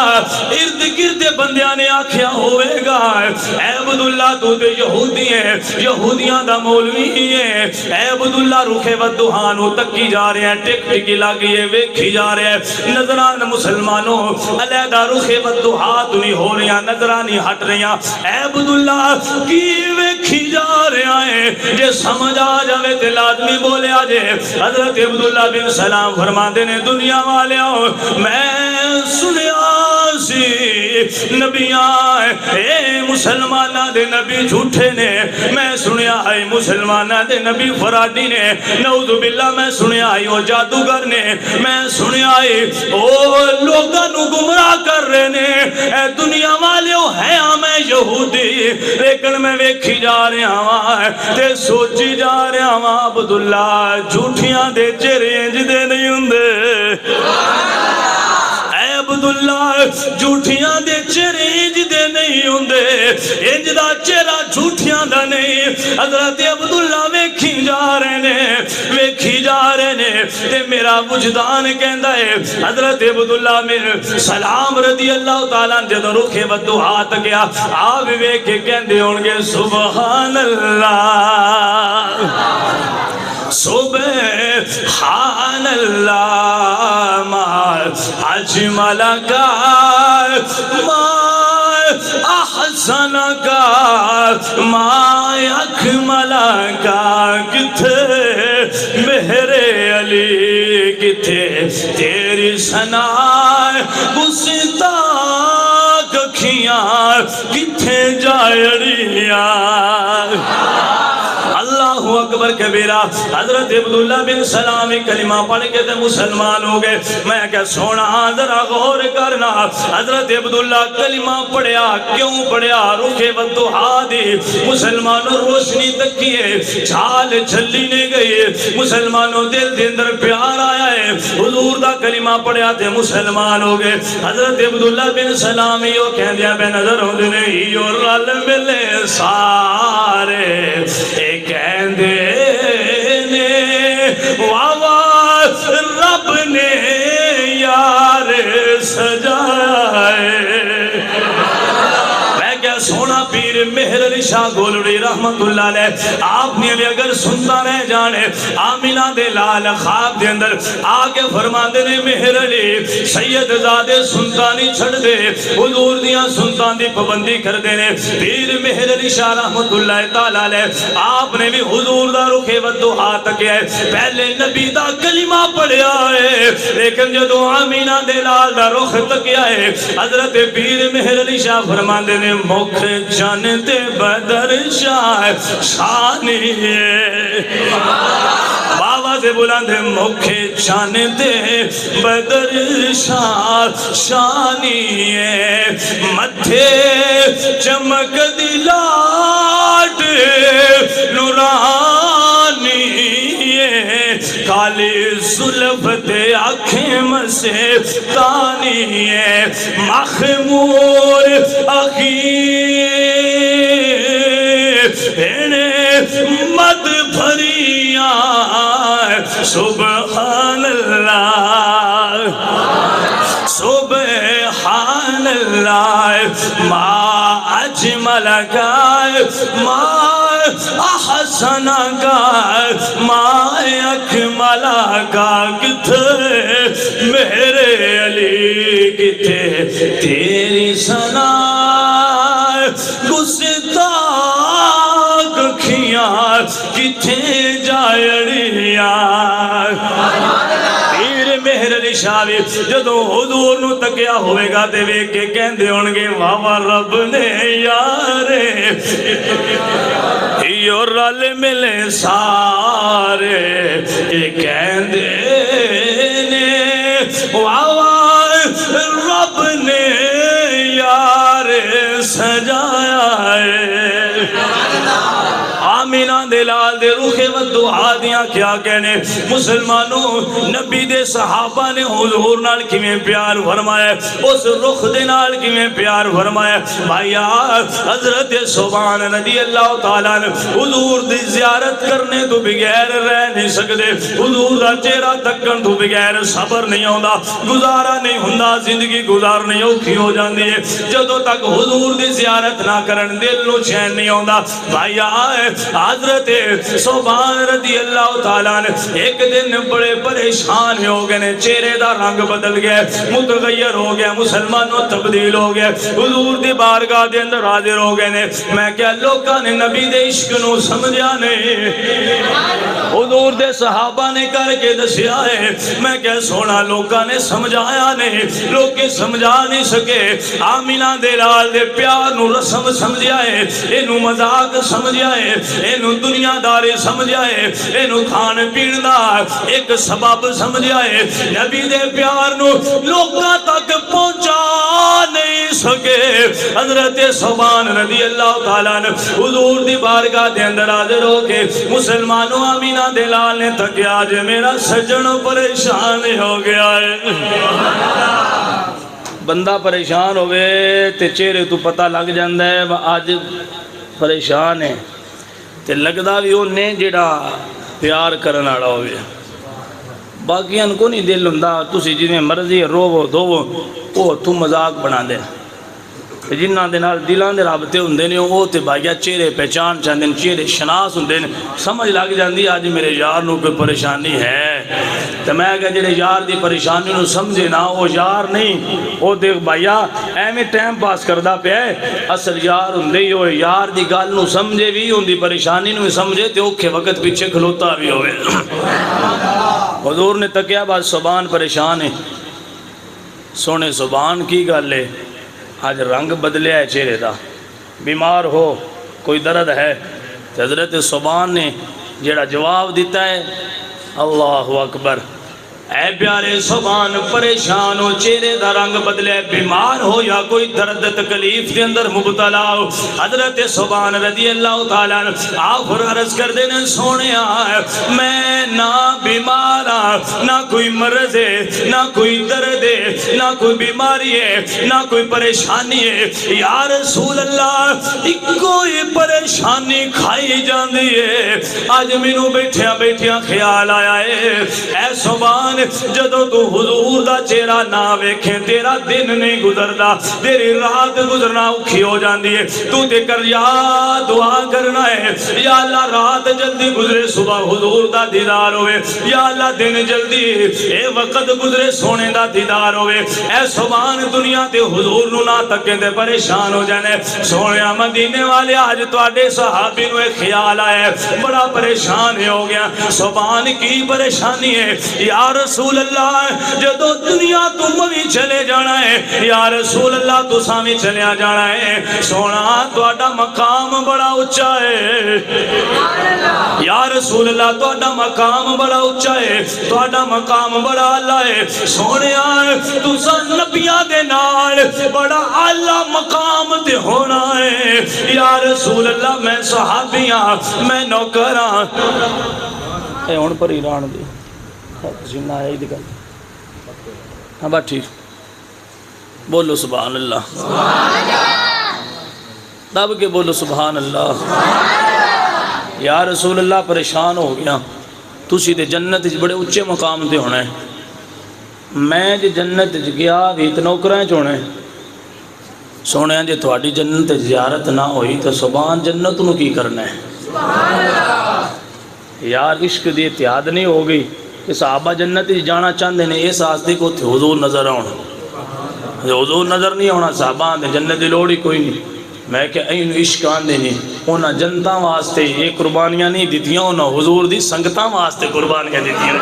ارد گرد بندیاں نے آکھیا ہوئے گا اے عبداللہ تو تے یہودی ہے یہودیاں دا مولوی ہے. اے عبداللہ رکھے ودہانو تکی جا رہے ہیں ٹک ٹکی لگیے ویکھی جا رہے ہیں. نظران مسلمانوں علیحدہ رکھے ودہا تو نہیں ہو رہی ہیں نظرانی ہٹ رہی ہیں. اے عبداللہ کی ویکھی جا رہے ہیں جے سمجھ آ جاوے تے لازمی بولے آجے. حضرت عبداللہ بن سلام فرماندے نے دنیا والے میں سنیا سی نبیاں اے مسلمانہ دے نبی جھوٹے نے میں سنیا ہے مسلمانہ دے نبی فراڈی نے نعوذ باللہ میں سنیا ہے وہ جادوگر نے میں سنیا ہے وہ لوگاں نو گمراہ کر رہے نے. اے دنیا والے ہے میں یہودی لیکن میں ویکھی جا رہے ہاں تے سوچی جا رہے ہاں عبداللہ جھوٹیاں دے چہرے انج دے نہیں ہوندے. اے عبداللہ جھوٹیاں دے چہرے انج دے نہیں ہوندے انج دا چہرہ جھوٹیاں دا نہیں. حضرت عبداللہ ویکھی جا رہے نے ویکھی جا رہے نے تے میرا وجدان کہندا ہے حضرت عبداللہ بن سلام رضی اللہ تعالیٰ جدو رکھے ودہا تک گیا آپ ویکھ کے کہندے ہون گے سبحان اللہ سبحان اللہ ما اجمل کا ما احسن کا ما اکمل کا کتھے میرے علی کتھے تیری ثنا گستاخ اکھیاں کتھے جائڑیاں. اللہ اکبر کبیرہ۔ حضرت عبداللہ بن سلام کلمہ پڑھ کے تے مسلمان ہو گئے۔ میں کہ سونا ذرا غور کرنا، حضرت عبداللہ کلمہ پڑھیا کیوں پڑھیا؟ رخ والضحیٰ دی مسلمانوں روشنی تکیے چھال چھلی نے گئی، مسلمانوں دل دے اندر پیار آیا ہے، حضور دا کلمہ پڑھیا تے مسلمان ہو گئے۔ حضرت عبداللہ بن سلام یو کہہ دیا بے نظر ہوں دے یو رل ملے سارے کہہ دے واہ رب نے یار سجائے۔ میں کیا سونا پیر مہر علی شاہ گولڑی رحمت اللہ علیہ، آپ نے بھی اگر سنتا رہ جانے، آمینہ دے لال خواب دے اندر آگے فرما دینے مہر علی سید زادے سنتا نہیں چھڑ دے، حضور دیاں سنتا دی پابندی کر دینے۔ پیر مہر علی شاہ رحمت اللہ تعالیٰ علیہ آپ نے بھی حضور دا رخ والضحیٰ تکیا ہے، پہلے نبی دا کلمہ پڑھیا ہے، لیکن جدو آمینہ دے لال دا رخ تکیا ہے، حضرت پیر مہر علی شاہ فرما دینے مکھ جانتے بدر شاہ شانی ہے، بابا سے بلند مکھ جانتے بدر شاہ شانی ہے، متھے چمک دلاٹ نورانی ہے، کالی زلف تے آنکھیں مسے تانی ہے، مخمور مد بھریاں سبحان اللہ سبحان اللہ، ما اجمل کا ما احسن کا ما اکمل کا، کتھے میرے علی کتھے تیری ثنا گستاخ کھیاں کتھے جائڑیاں۔ پیر مہر علی شاہ جدو حضور نو تکیا ہوئے گا تے ویکھ کے کہندے ہونگے واہ رب نے یارے یو رل ملے سارے، یہ کہندے نے واہ رب نے یار سجایا ہے۔ آمینہ دلال دے رخ والضحیٰ دیاں کیا کہنے، مسلمانوں نبی دے صحابہ نے حضور نال کیویں پیار فرمایا، اس رخ دے نال کیویں پیار فرمایا۔ بھائیا حضرت سبحان رضی اللہ تعالیٰ نے حضور دی زیارت کرنے تو بغیر رہ نہیں سکتے، حضور دا چہرہ تکن تو بغیر صبر نہیں ہوندا، گزارا نہیں ہوندا، زندگی گزارنے اوکھی ہو جاندی ہے۔ جدوں تک حضور دی زیارت نہ کرن دل نو چین نہیں ہوندا۔ بھائیا حضرت سبحان رضی اللہ تعالیٰ نے ایک دن بڑے پریشان ہو گئے، چہرے دا رنگ بدل گیا، متغیر ہو گیا، مسلمانوں تبدیل ہو گیا، حضور دی بارگاہ دے اندر حاضر ہو گئے۔ میں کیا لوکاں نے نبی دے عشق نو سمجھا نہیں، حضور دے صحابہ نے کر کے دسیا ہے، میں کیا سونا لوکاں نے سمجھایا نہیں، لوگ سمجھا نہیں سکے۔ آمینہ دے لال دے پیار نو رسم سمجھا ہے، اینو مذاق سمجھا ہے، اینو دنیا داری سمجھا ہے، اینو کھان پین دا ایک سبب سمجھا ہے، نبی دے پیار نو لوکاں تک پہنچا نہیں سکے۔ حضرت سبحان رضی اللہ تعالیٰ نے حضور دی بارگاہ دے اندر حاضر ہو کے مسلمانوں آمینہ دے لال نے تکیا آج میرا سجن پریشان ہو گیا ہے۔ بندہ پریشان ہوئے تے چہرے تو پتہ لگ جاندہ ہے وہ آج پریشان ہے، تے لگدا بھی انہیں جڑا پیار کرن والا ہوئے، باقیاں کو نہیں دل ہوندا، تسی جویں مرضی روو دھوو وہ تو مذاق بنا دے، جنہ دے نال دلاں دے رابطے ہوندے نے وہ تے بھائیا چہرے پہچان چاندے نے، چہرے شناس ہوندے نے، سمجھ لگ جاندی آج میرے یار نو کوئی پریشانی ہے۔ تو میں کہا جڑے یار دی پریشانی نو سمجھے نا وہ یار نہیں، وہ دیکھ بھائیا ایویں ٹائم پاس کردہ پہ ہے، اصل یار ہوندے ہی ہوئے، یار دی گل نو سمجھے بھی ہوندی پریشانی نو سمجھے تے اوکھے وقت پیچھے کھلوتا بھی ہوئے۔ حضور نے تکیا بعد سبحان پریشان ہے، سونے سبحان کی گل ہے، آج رنگ بدلیا ہے چہرے دا، بیمار ہو کوئی درد ہے، حضرت سبحان نے جڑا جواب دیتا ہے اللہ اکبر. اے پیارے سبحان پریشان ہو چہرے دا رنگ بدلے بیمار ہو یا کوئی درد تکلیف کے اندر مبتلا ہو حضرت سبحان رضی اللہ تعالیٰ آپ عرض کر دینا سونے میں نہ بیمار نہ کوئی مرض ہے نہ کوئی درد ہے نہ کوئی بیماری ہے نہ کوئی پریشانی ہے یا رسول اللہ کوئی پریشانی کھائی جاندی ہے. آج مینوں بیٹھیاں بیٹھیاں خیال آیا ہے اے سبحان جدو تو حضور دا چہرہ نہ ویکھیں تیرا دن نہیں گزردا تیری رات گزرنا اوکھی ہو جاندی ہے. تو تے کر یا دعا کرنا ہے یا اللہ رات جلدی گزرے صبح حضور دا دیدار ہوئے یا اللہ دن جلدی اے وقت گزرے سونے دا دیدار ہوئے. اے سبحان دنیا تے حضور نو نہ تکیں تے پریشان ہو جانے. سونے مدینے والے آج تواڈے صحابی نو ایک خیال آئے بڑا پریشان ہو گیا. سبحان کی پریشانی ہے یا رسول اللہ جدو دنیا تو بھی چلے جانا ہے یا رسول اللہ تو سامنے چلیا جانا ہے. سونا تواڈا مقام بڑا اونچا ہے یا رسول اللہ تواڈا مقام بڑا اونچا ہے تواڈا مقام بڑا اعلیٰ ہے. سونے تساں نبیاں دے نال بڑا اعلیٰ مقام تے ہونا ہے یا رسول اللہ. میں صحابی ہاں میں نوکر ہاں اے ہن پر ایران دی جنہ آیا ہی دکھا ہاں بات ٹھیک بولو سبحان اللہ دب کے بولو سبحان اللہ. یا رسول اللہ پریشان ہو گیا تسی تے جنت بڑے اچھے مقام تے ہونا ہے میں جی جنت گیا بھی تے نوکرائیں چونا ہے. سونے جی تھوڑی جنت زیارت نہ ہوئی تو سبحان جنت نو کی کرنا ہے. یار عشق دی اتحاد نہیں ہو گئی کہ صحابہ جنت جانا چاہتے ہیں اس آستے کو حضور نظر آنا حضور نظر نہیں ہونا صحابہ آنے جنت دی لوڑی کوئی نہیں. میں کہ این عشق آندے نہیں انہاں جنتاں واسطے یہ قربانیاں نہیں دیتیاں انہاں حضور دی سنگتاں واسطے قربانیاں دیتیاں.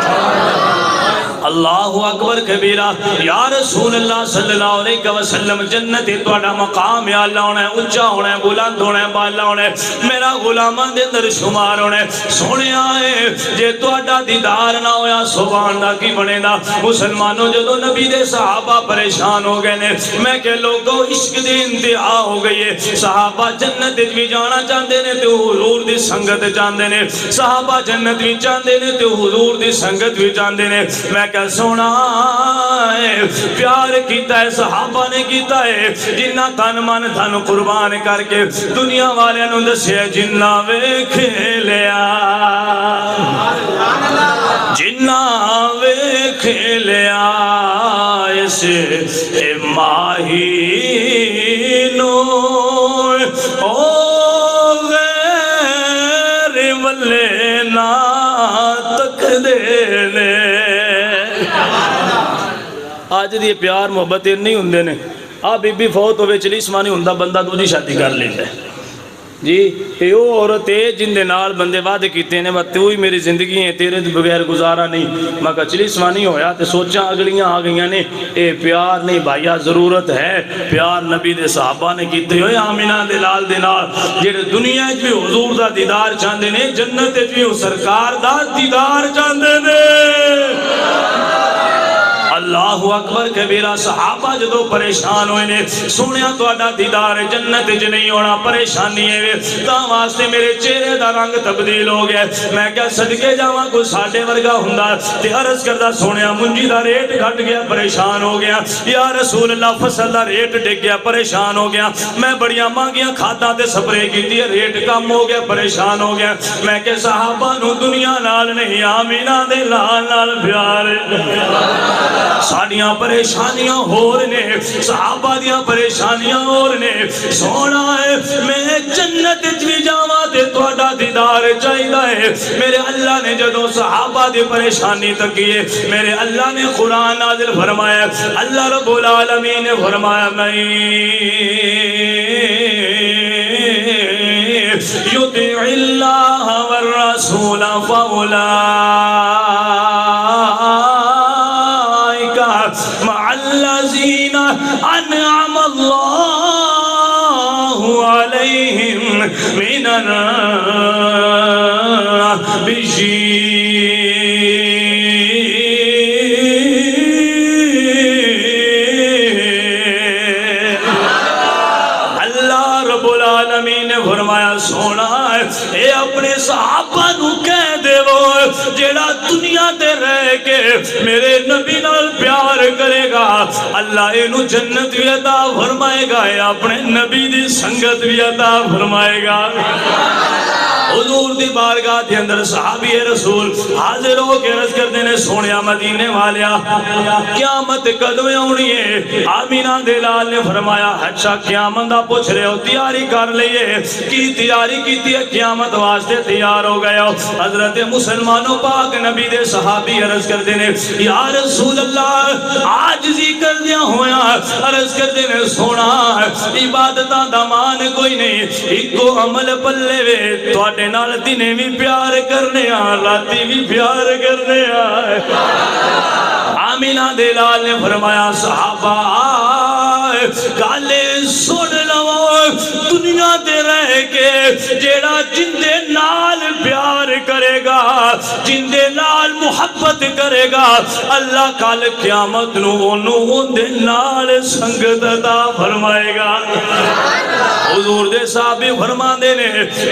اللہ اکبر کبیرہ یا رسول اللہ صلی اللہ علیہ وسلم جنت تواڈا مقام یا اللہ ہونا ہے اونچا ہونا ہے بلند ہونا ہے بالا ہونا ہے میرا غلامان دے اندر شمار ہونا ہے. سونے آئے جے تواڈا دیدار نہ ہویا سبحان دا کی بنے دا. مسلمانوں جدو نبی دے صحابہ پریشان ہو گئے نے میں کہ لوگوں عشق دی انتہا ہو گئی ہے. صحابہ جنت بھی جانا چاہتے نے تو حضور دی سنگت چاہتے نے صحابہ جنت بھی چاہتے نے تو حضور دی سنگت بھی چاہتے نے. میں کہ سونا ہے پیار کیتا ہے صحابہ نے کیتا ہے جنہ تن من دھن قربان کر کے دنیا والے نو دسیا جنہ ویکھ لیا جنہ ویکھ لیا اس ماہی نو او غیر والے نا تک دے لے. آج دی پیار محبت نہیں ہوندے نے بی بی فوت ہوئے چلی اسمانی ہوندہ بندہ دوجی شادی کر لیتا ہے جی یہ عورت ہے جن دے نال بندے وعدے کیتے ہیں تو ہی میری زندگی ہے تیرے بغیر گزارا نہیں. میں کہا چلی اسمانی ہویا تو سوچاں اگلیاں آ گئیاں نے اے پیار نہیں بھائیا ضرورت ہے پیار نبی دے صحابہ نے کیتے ہوئے آمینہ دے لال دے نال جیڑے دنیا بھی حضور دا دیدار چاندے نے جنت بھی سرکار دا دیدار چاندے نے. اللہ اکبر کبیرہ صحابہ جدو پریشان ہوئے نے سنیا تو اڈا دیدار جنت جو نہیں ہونا پریشانی ہے تا واسطے میرے چہرے دا رنگ تبدیل ہو گیا. میں کیا صدقے جاواں کو ساڑھے ورگا ہندہ تے عرض کردہ سنیا منجی دا ریٹ گھٹ گیا پریشان ہو گیا یا رسول اللہ فصل دا ریٹ ڈگ گیا پریشان ہو گیا. میں بڑیاں مانگیاں کھاتا تے سپرے کی دیا ریٹ کم ہو گیا پریشان ہو گیا. میں کہ صحابہ نو دنیا نال نہیں آمینہ دے لال نال پیار ساڑیاں پریشانیاں ہو رہے صحابہ دیاں پریشانیاں ہو رہے. سونا ہے میں جنت بھی جاواں تے تواڈا دیدار چاہیدا ہے. میرے اللہ نے جدو صحابہ دی پریشانی تکیے میرے اللہ نے قرآن نازل فرمایا اللہ رب العالمین نے فرمایا میں یطیع اللہ والرسول فاولئک مع الذین انعم اللہ علیہم من النبیین دنیا تے رہ کے میرے نبی نال پیار کرے گا اللہ اینو جنت بھی عطا فرمائے گا اپنے نبی دی سنگت بھی عطا فرمائے گا حضور دی بارگاہ دے اندر صحابی رسول حاضر ہو کے عرض کرتے نے سونیا مدینے والیا قیامت کدو آنی ہے آمینہ دے لال نے فرمایا اچھا قیامت دا پوچھ رہے ہو تیاری کر لئے کی تیاری کی ہے قیامت واسطے تیار ہو گئے ہو حضرت مسلمانوں پاک نبی دے صحابی عرض کرتے نے یا رسول اللہ عاجزی کر دیا ہویا عرض کرتے نے سونا عبادتاں دامان کوئی نہیں ایک کو عمل پلے وے تو نال دنے بھی پیار کرنے راتی بھی پیار کرنے آمینہ دے لال نے فرمایا صحابہ گالے سن لو دنیا دے رہ کے جیڑا جندے نال پیار کرے گا جندے نال محبت کرے گا اللہ کل قیامت نو دے نال سنگت عطا فرمائے گا حضور دے صحابی فرما دے نے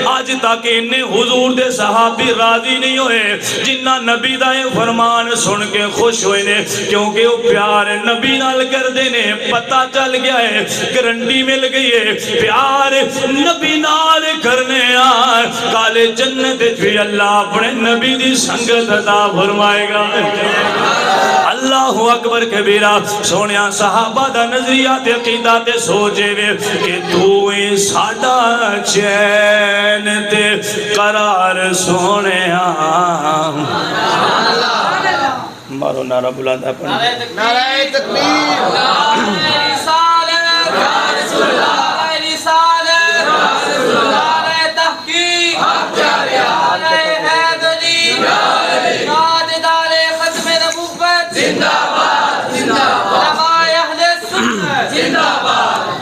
آج تک انہیں حضور دے صحابی راضی نہیں ہوئے جنہ نبی دا فرمان سن کے خوش ہوئے نے کیونکہ وہ پیار نبی نال کر دے نے پتہ چل گیا ہے گرنٹی مل گئی ہے پیار نبی نال کرنے آئے کالے جنت بھی اللہ اپنے نبی دی سنگت عطا فرمائے گا اللہ اکبر کبیرہ سونیا صحابہ دا نظریات عقیدہ تے سوچے وے کہ تو ساڈا چین تے قرار سونیا مارو نعرہ بلاندا پڑھیں نعرہ تکبیر نعرہ رسالت نعرہ رسالت نعرہ تحقیق نعرہ حیدری نعرہ ختم نبوت زندہ باد علماء اہل سنت زندہ باد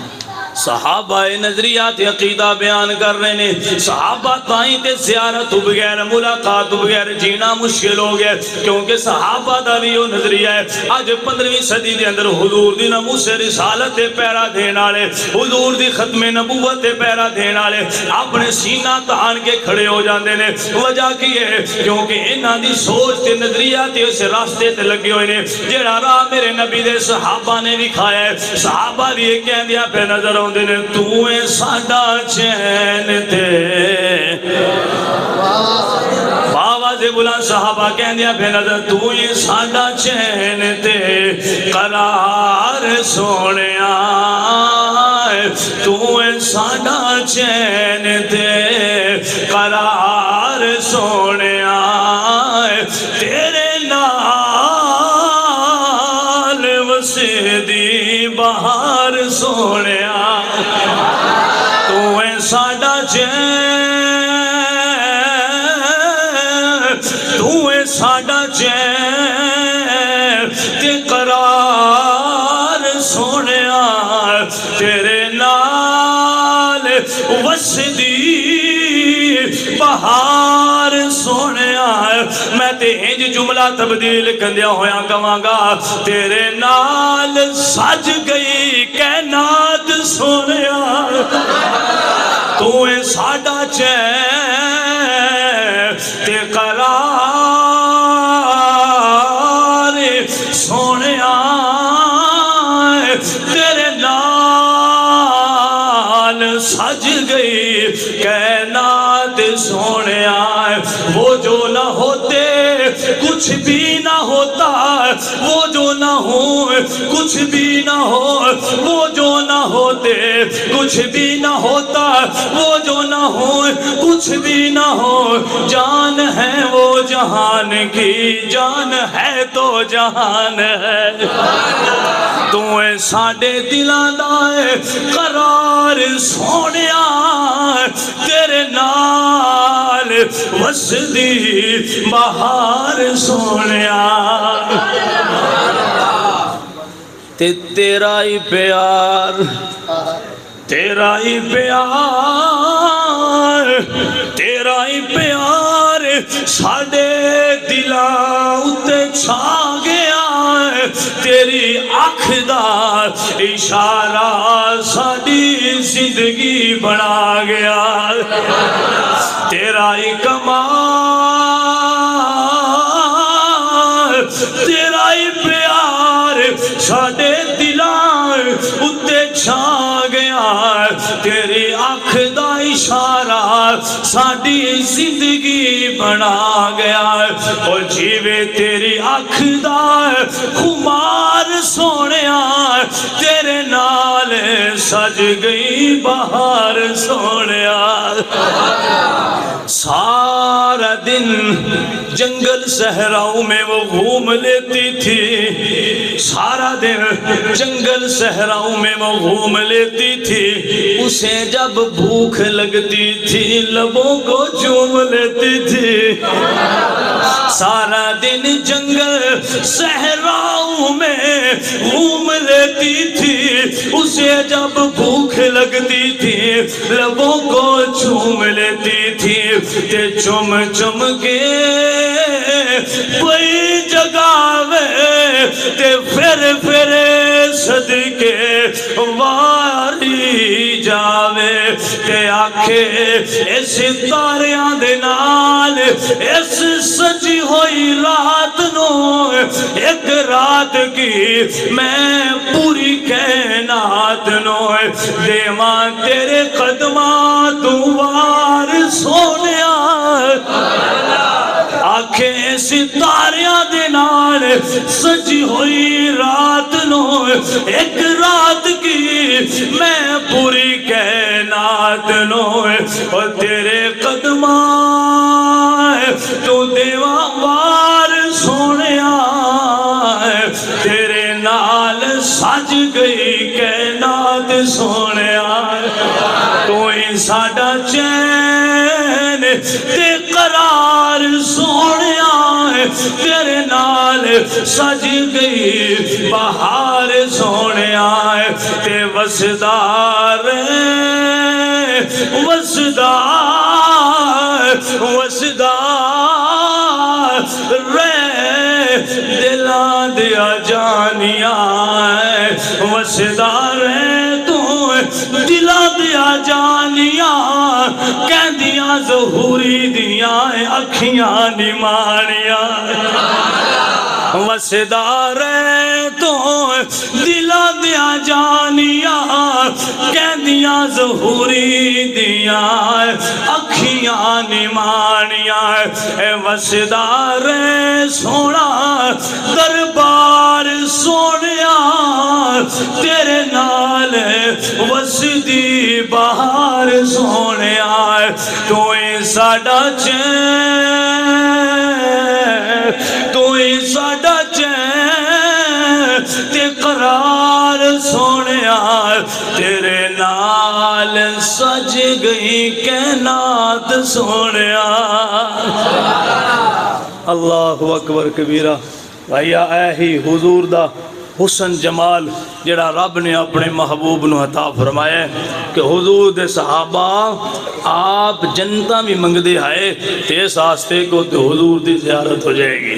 صحابہ نظریات عقیدہ بیان کر رہے ہیں صحابہ تائیں تے زیارت بغیر ملاقات بغیر جینا مشکل ہو گیا کیونکہ صحابہ دا بھی وہ نظریہ ہے آج 15ویں صدی دے اندر حضور دی ناموس رسالت تے پیرا دین والے حضور دی ختم نبوت تے پیرا دین والے اپنے سینہ تان کے کھڑے ہو جاندے نے وجہ کی ہے کیونکہ انہاں دی سوچ تے نظریات تے اس راستے تے لگے ہوئے نے جڑا راہ میرے نبی دے صحابہ نے دکھایا ہے صحابہ بھی یہ کہہ دیا پہ نظر آؤں تو ساڈا چین تے آواز بلند صحابہ کہہ دیا پہ نظر تو ساڈا چین تے قرار سونیا تو ساڈا چین تے قرار سونیا تیرے نال وسدی بہار سونیا تو ساڈا چین تو ساڈا چین تے قرار سونیا تیرے نال وسدی بہار سونیا میں تے انج جملہ تبدیل کندیا ہویا کہاں گا تیرے نال سج گئی کائنات سونیا تو ساڈا چین تے قرار سونیا تیرے نال سج گئی کائنات سونیا وہ جو نہ ہوتے کچھ بھی نہ ہوتا وہ جو نہ ہو کچھ بھی نہ ہو وہ جو نہ ہوتے کچھ بھی نہ ہوتا وہ جو نہ ہو کچھ بھی نہ ہو جان ہے وہ جہان کی جان ہے تو جہان ہے تو ساڈے دلاں دا قرار سونیا تیرے نال وسدی بہار سونیا تیرا ہی پیار تیرا ہی پیار تیرا ہی پیار ساڈے دلاں اُتے چھا گیا تیری اکھ دا اشارہ ساڈی زندگی بنا گیا تیرا ہی کمال زندگی بنا گیا اور جیوے تیری اکھ دا خمار سونیا تیرے نال سج گئی بہار سونیا سارا دن جنگل صحراؤں میں وہ گھوم لیتی تھی سارا دن جنگل صحراؤں میں وہ گھوم لیتی تھی اسے جب بھوک لگتی تھی لبوں کو چوم لیتی تھی سارا دن جنگل صحراؤں میں گھوم لیتی تھی اسے جب بھوک لگتی تھی لبوں کو چوم لیتی تھی تے چم چم کے کوئی جگاوے تے پھر صدقے واری جاوے تے آکھے اس تاریاں دے نال اس سجی ہوئی رات نو ایک رات کی میں پوری کائنات نو دیواں تیرے قدماں تو وار سونیا آنکھیں ستاریاں دے نال سجی ہوئی رات نو ایک رات کی میں پوری کائنات نو اور تیرے قدماں تو دیواں وار سونیا تیرے نال سج گئی کائنات سونیا تو ہی ساڈا چین تے قرار سونیا تیرے نال سج گئی بہار سونیا تے وسدار رے دلان دیا جانیاں وسدار تو دلان دیا جانیاں کہندیاں ظہوری دیاں اکھیاں نمانیاں وسدار تو دلان دیا جانیاں کہندیاں ظہوری دیاں اکھیاں نمانیاں اے وسدار سونا دربار سونیا تیرے نال وسدی بہار سونیا تو ہی ساڈا چین تو ہی ساڈا چین تے قرار سونیا تیرے نال سج گئی کائنات سونیا اللہ اکبر کبیرہ بھائیا اے ہی حضور دا حسن جمال جڑا رب نے اپنے محبوب نو عطا فرمایا ہے کہ حضور دے صحابہ آپ جنتاں بھی منگ دے آئے تیس آستے کو تو حضور دی زیارت ہو جائے گی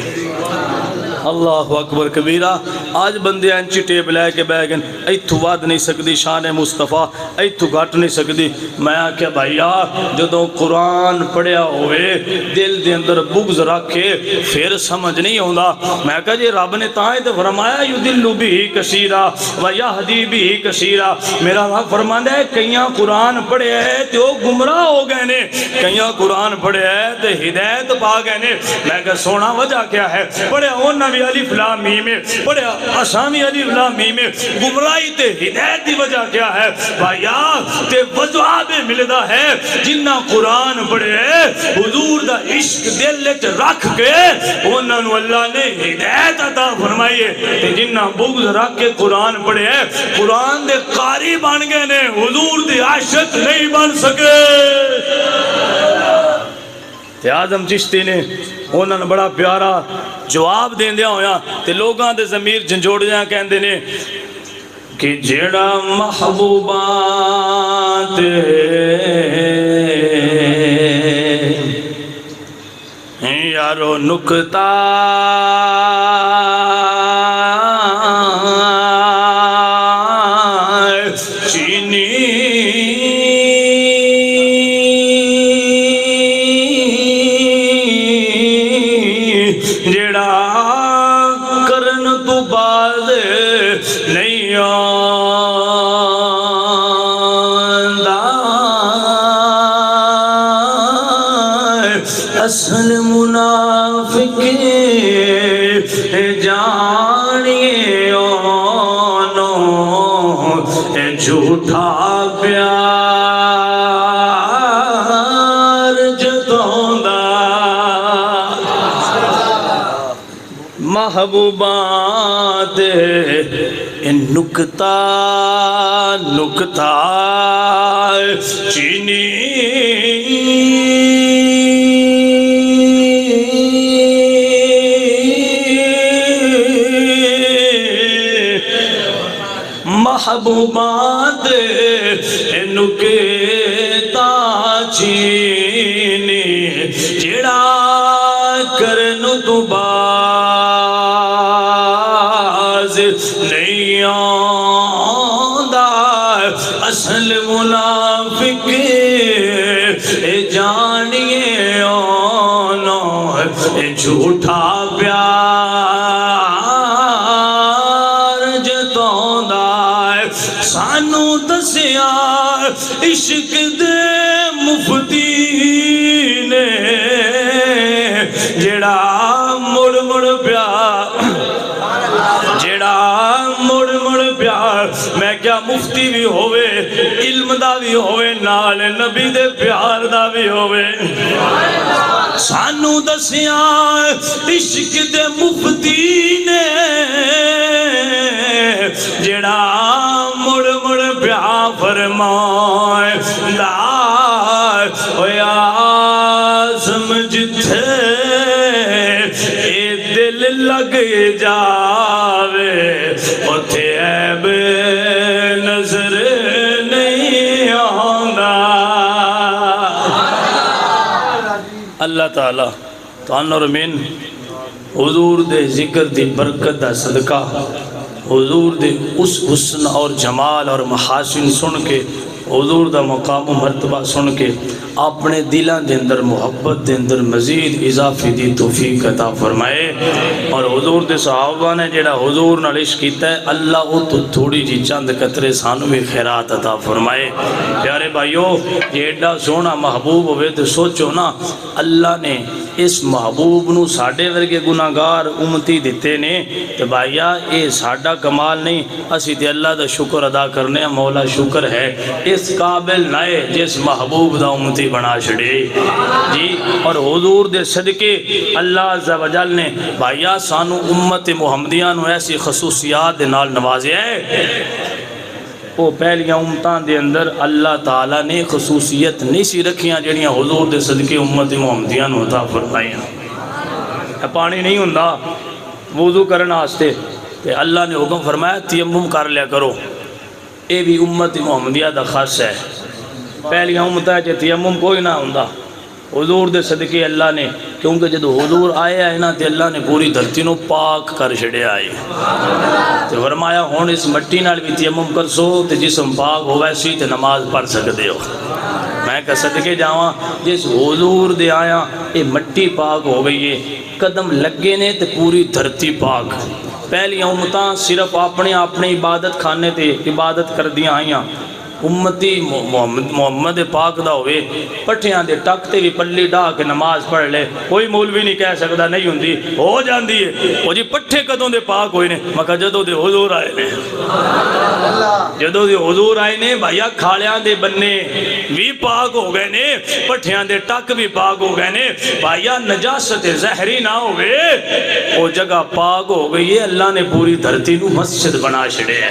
اللہ اکبر کبیرہ آج بندے انچی ٹیپ لے کے بے گن ایتھو واد نہیں سکتی شان مصطفیٰ ایتھو گھٹ نہیں سکتی میں آکھیا بھائیا جدوں قرآن پڑھیا ہوئے دل دے اندر بغض رکھے پھر سمجھ نہیں ہوندا میں کہا جی رب نے تائیں تے فرمایا یدل بھی کثیرا ویہدی بھی کثیرا میرا رب فرماندا ہے کئیاں قرآن پڑھیا ہے تے وہ گمراہ ہو گئے نے کئیاں قرآن پڑھیا ہے تے ہدایت پا گئے نے میں کہا سونا وجہ کیا ہے پڑھیا ہونا بھی الف لام میم پڑھیا اسامی الف لام میم گمراہی تے ہدایت دی وجہ کیا ہے بھائیا تے وجواب ملدا ہے جنہ قرآن پڑھے حضور دا عشق دل وچ رکھ کے انہاں نو اللہ نے ہدایت عطا فرمائی ہے تے جنہ بغض رکھ کے قرآن پڑھے قرآن دے قاری بن گئے نے حضور دے عاشق نہیں بن سکے تے اعظم چشتی نے انہوں نے بڑا پیارا جواب دین دیا ہویا تے لوگاں دے ضمیر جھنجھوڑ جہاں کہندے نے کہ جڑا محبوبات یارو نکتا چینی اصل منافق جانیے اونو جھوٹا پیار جتوندا محبوباں دے نکتا چینی محبوبات نکتا چینی جڑا کرنو تو باز نہیں آندا اصل منافق جانیے اونو جھوٹا پیار جتوندا سانو دسیا عشق دے مفتی نے جڑا مڑ مڑ پیار میں کیا مفتی بھی ہوئے علم دا بھی ہوئے نال نبی دے پیار دا بھی ہوئے سانو دسیا عشق دے مفتی نے جڑا مڑ پیار فرمائے لا ہویا سمجھتے اے دل لگ جاوے اوتھے عیب نظر نہیں آندا اللہ تعالیٰ تانو رمین حضور دے ذکر دی برکت دا صدقہ حضور دے اس حسن اور جمال اور محاسن سن کے حضور دا مقام و مرتبہ سن کے اپنے دلان دے اندر محبت دے اندر مزید اضافی دی توفیق عطا فرمائے اور حضور دے صحابہ نے جڑا حضور نال عشق کیتا ہے اللہ وہ تو تھوڑی جی چند قطرے سانو بھی خیرات عطا فرمائے پیارے بھائیو یہ ایڈا سونا محبوب ہوئے تو سوچو نا اللہ نے اس محبوب نو ساڑھے ورگے گناہگار امتی دیتے نے تو بھائیا اے ساڑھا کمال نہیں اسی تے اللہ دا شکر ادا کرنے مولا شکر ہے اس قابل نائے جس محبوب دا امتی بنا چھڑے جی اور حضور دے صدقے اللہ عز و جل نے بھائیا سانو امت محمدیہ نو ایسی خصوصیات دے نال نوازے ہے وہ پہلیاں امتان دے اندر اللہ تعالیٰ نے خصوصیت نہیں سی رکھیاں جڑیاں حضور دے صدقے امت محمدیہ نو عطا فرمائیاں پانی نہیں ہوندا وضو کرنا آستے تے اللہ نے حکم فرمایا تیمم کر لیا کرو اے بھی امت محمدیہ دا خاص ہے پہلیاں امتہ ہے کہ تیمم کوئی نہ ہوندا حضور دے صدقے اللہ نے کیونکہ جب حضور آئے آئے نا تے اللہ نے پوری دھرتی نو پاک کر چھڑے آئے تے فرمایا ہون اس مٹی نال بھی تیمم کر سو تے جسم پاک ہو ویسی تے نماز پڑھ سکتے ہو میں کہ صدقے جاواں جس حضور دے آیا اے مٹی پاک ہو گئی ہے قدم لگے نے تے پوری دھرتی پاک پہلی امتاں صرف اپنے عبادت کھانے تے عبادت کر دیا آئیاں امتی محمد پاک دا ہوئے پٹھیاں دے ٹک تے بھی پلی ڈا کے نماز پڑھ لے کوئی مولوی نہیں کہہ سکتا نہیں ہوندی ہو جاندی ہے وہ جی پٹھے کدوں دے پاک ہوئے نے مکہ جدوں دے حضور آئے نے جدوں دے حضور آئے نے بھائیا کھالیاں دے بننے بھی پاک ہو گئے نے پٹھیاں دے ٹک بھی پاک ہو گئے نے بھائیا نجاست زہری نہ ہوئے وہ جگہ پاک ہو گئی ہے اللہ نے پوری دھرتی نو مسجد بنا چھڑے ہے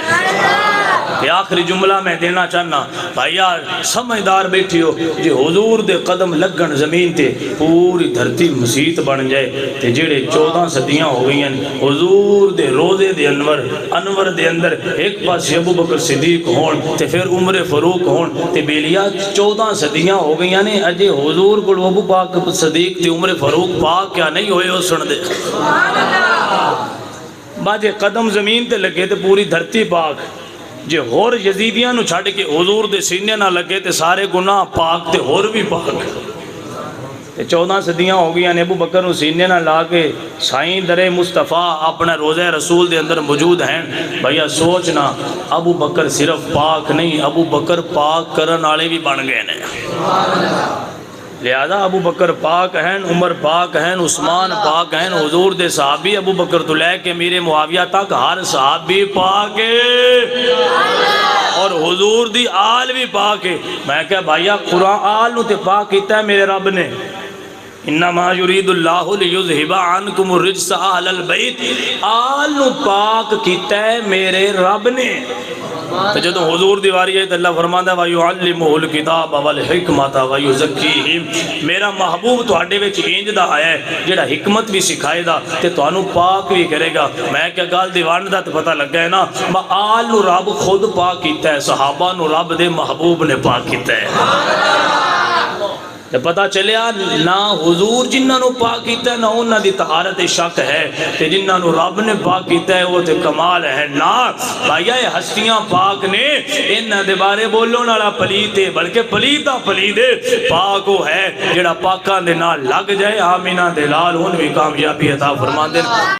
یہ آخری جملہ میں دینا چاہنا بھائیا سمجھدار بیٹھی ہو جی حضور دے قدم لگن زمین تے پوری دھرتی مسجد بن جائے تے جڑے 14 صدیاں ہو گئی ہیں حضور دے روزے دے انور دے اندر ایک پاس ابو بکر صدیق ہون تے پھر عمر فاروق ہون تے بیلیا 14 صدیاں ہو گئی ہیں اجے حضور کو ابو بکر صدیق تے عمر فاروق پاک کیا نہیں ہوئے ہو سن دے باجے قدم زمین تے لگے تے پوری دھرتی پاک جے ہور یزیدیاں نو چھڑ کے حضور دے سینے نہ لگے تے سارے گناہ پاک تے ہور بھی پاک تے 14 صدیاں ہو گئی ہیں ابو بکر نو سینے نہ لا کے سائیں در مصطفیٰ اپنا روزہ رسول دے اندر موجود ہیں بھائیا سوچنا ابو بکر صرف پاک نہیں ابو بکر پاک کرن والے بھی بن گئے نے لہذا ابو بکر پاک ہیں، عمر پاک ہیں، عثمان پاک ہیں، حضور دے صحابی ابو بکر تو لے کے میرے معاویہ تک ہر صحابی پاک ہے، اور حضور دی آل بھی پاک ہے۔ میں کہا بھائیا قرآن آل نو تے پاک کیتا ہے میرے رب نے، انما یرید اللہ لیذہب عنکم الرجس اہل البیت، آل نو پاک کیتا ہے میرے رب نے۔ تو جدو حضور دیواری ہے تو اللہ فرماتا ہے وَيُعَلِّمُهُ الْكِتَابَ وَالْحِكْمَةَ وَيُزَكِّيهِمْ، میرا محبوب تواڈے وچ انج دا آیا ہے جڑا حکمت بھی سکھائے دا تے تانوں پاک بھی کرے گا۔ میں کیا گل دیوان دا تے پتہ لگا ہے نا، آل نو رب خود پاک کیتا ہے، صحابہ نو رب دے محبوب نے پاک کیتا ہے۔ پتہ چلیا نہ حضور جنہاں نو پاک کیتا ہے نہ انہاں دی طہارت شک ہے، تے جنہاں نو رب نے پاک کیتا ہے وہ تے کمال ہے نا۔ بھائیا یہ ہستیاں پاک نے، انہاں دے بارے بولون والا پلیت ہے، بلکہ پلیتا پلید ہے، پاک وہ ہے جڑا پاکاں دے نال لگ جائے، آمینہ دے لال ہن بھی کامیابی عطا فرما دے۔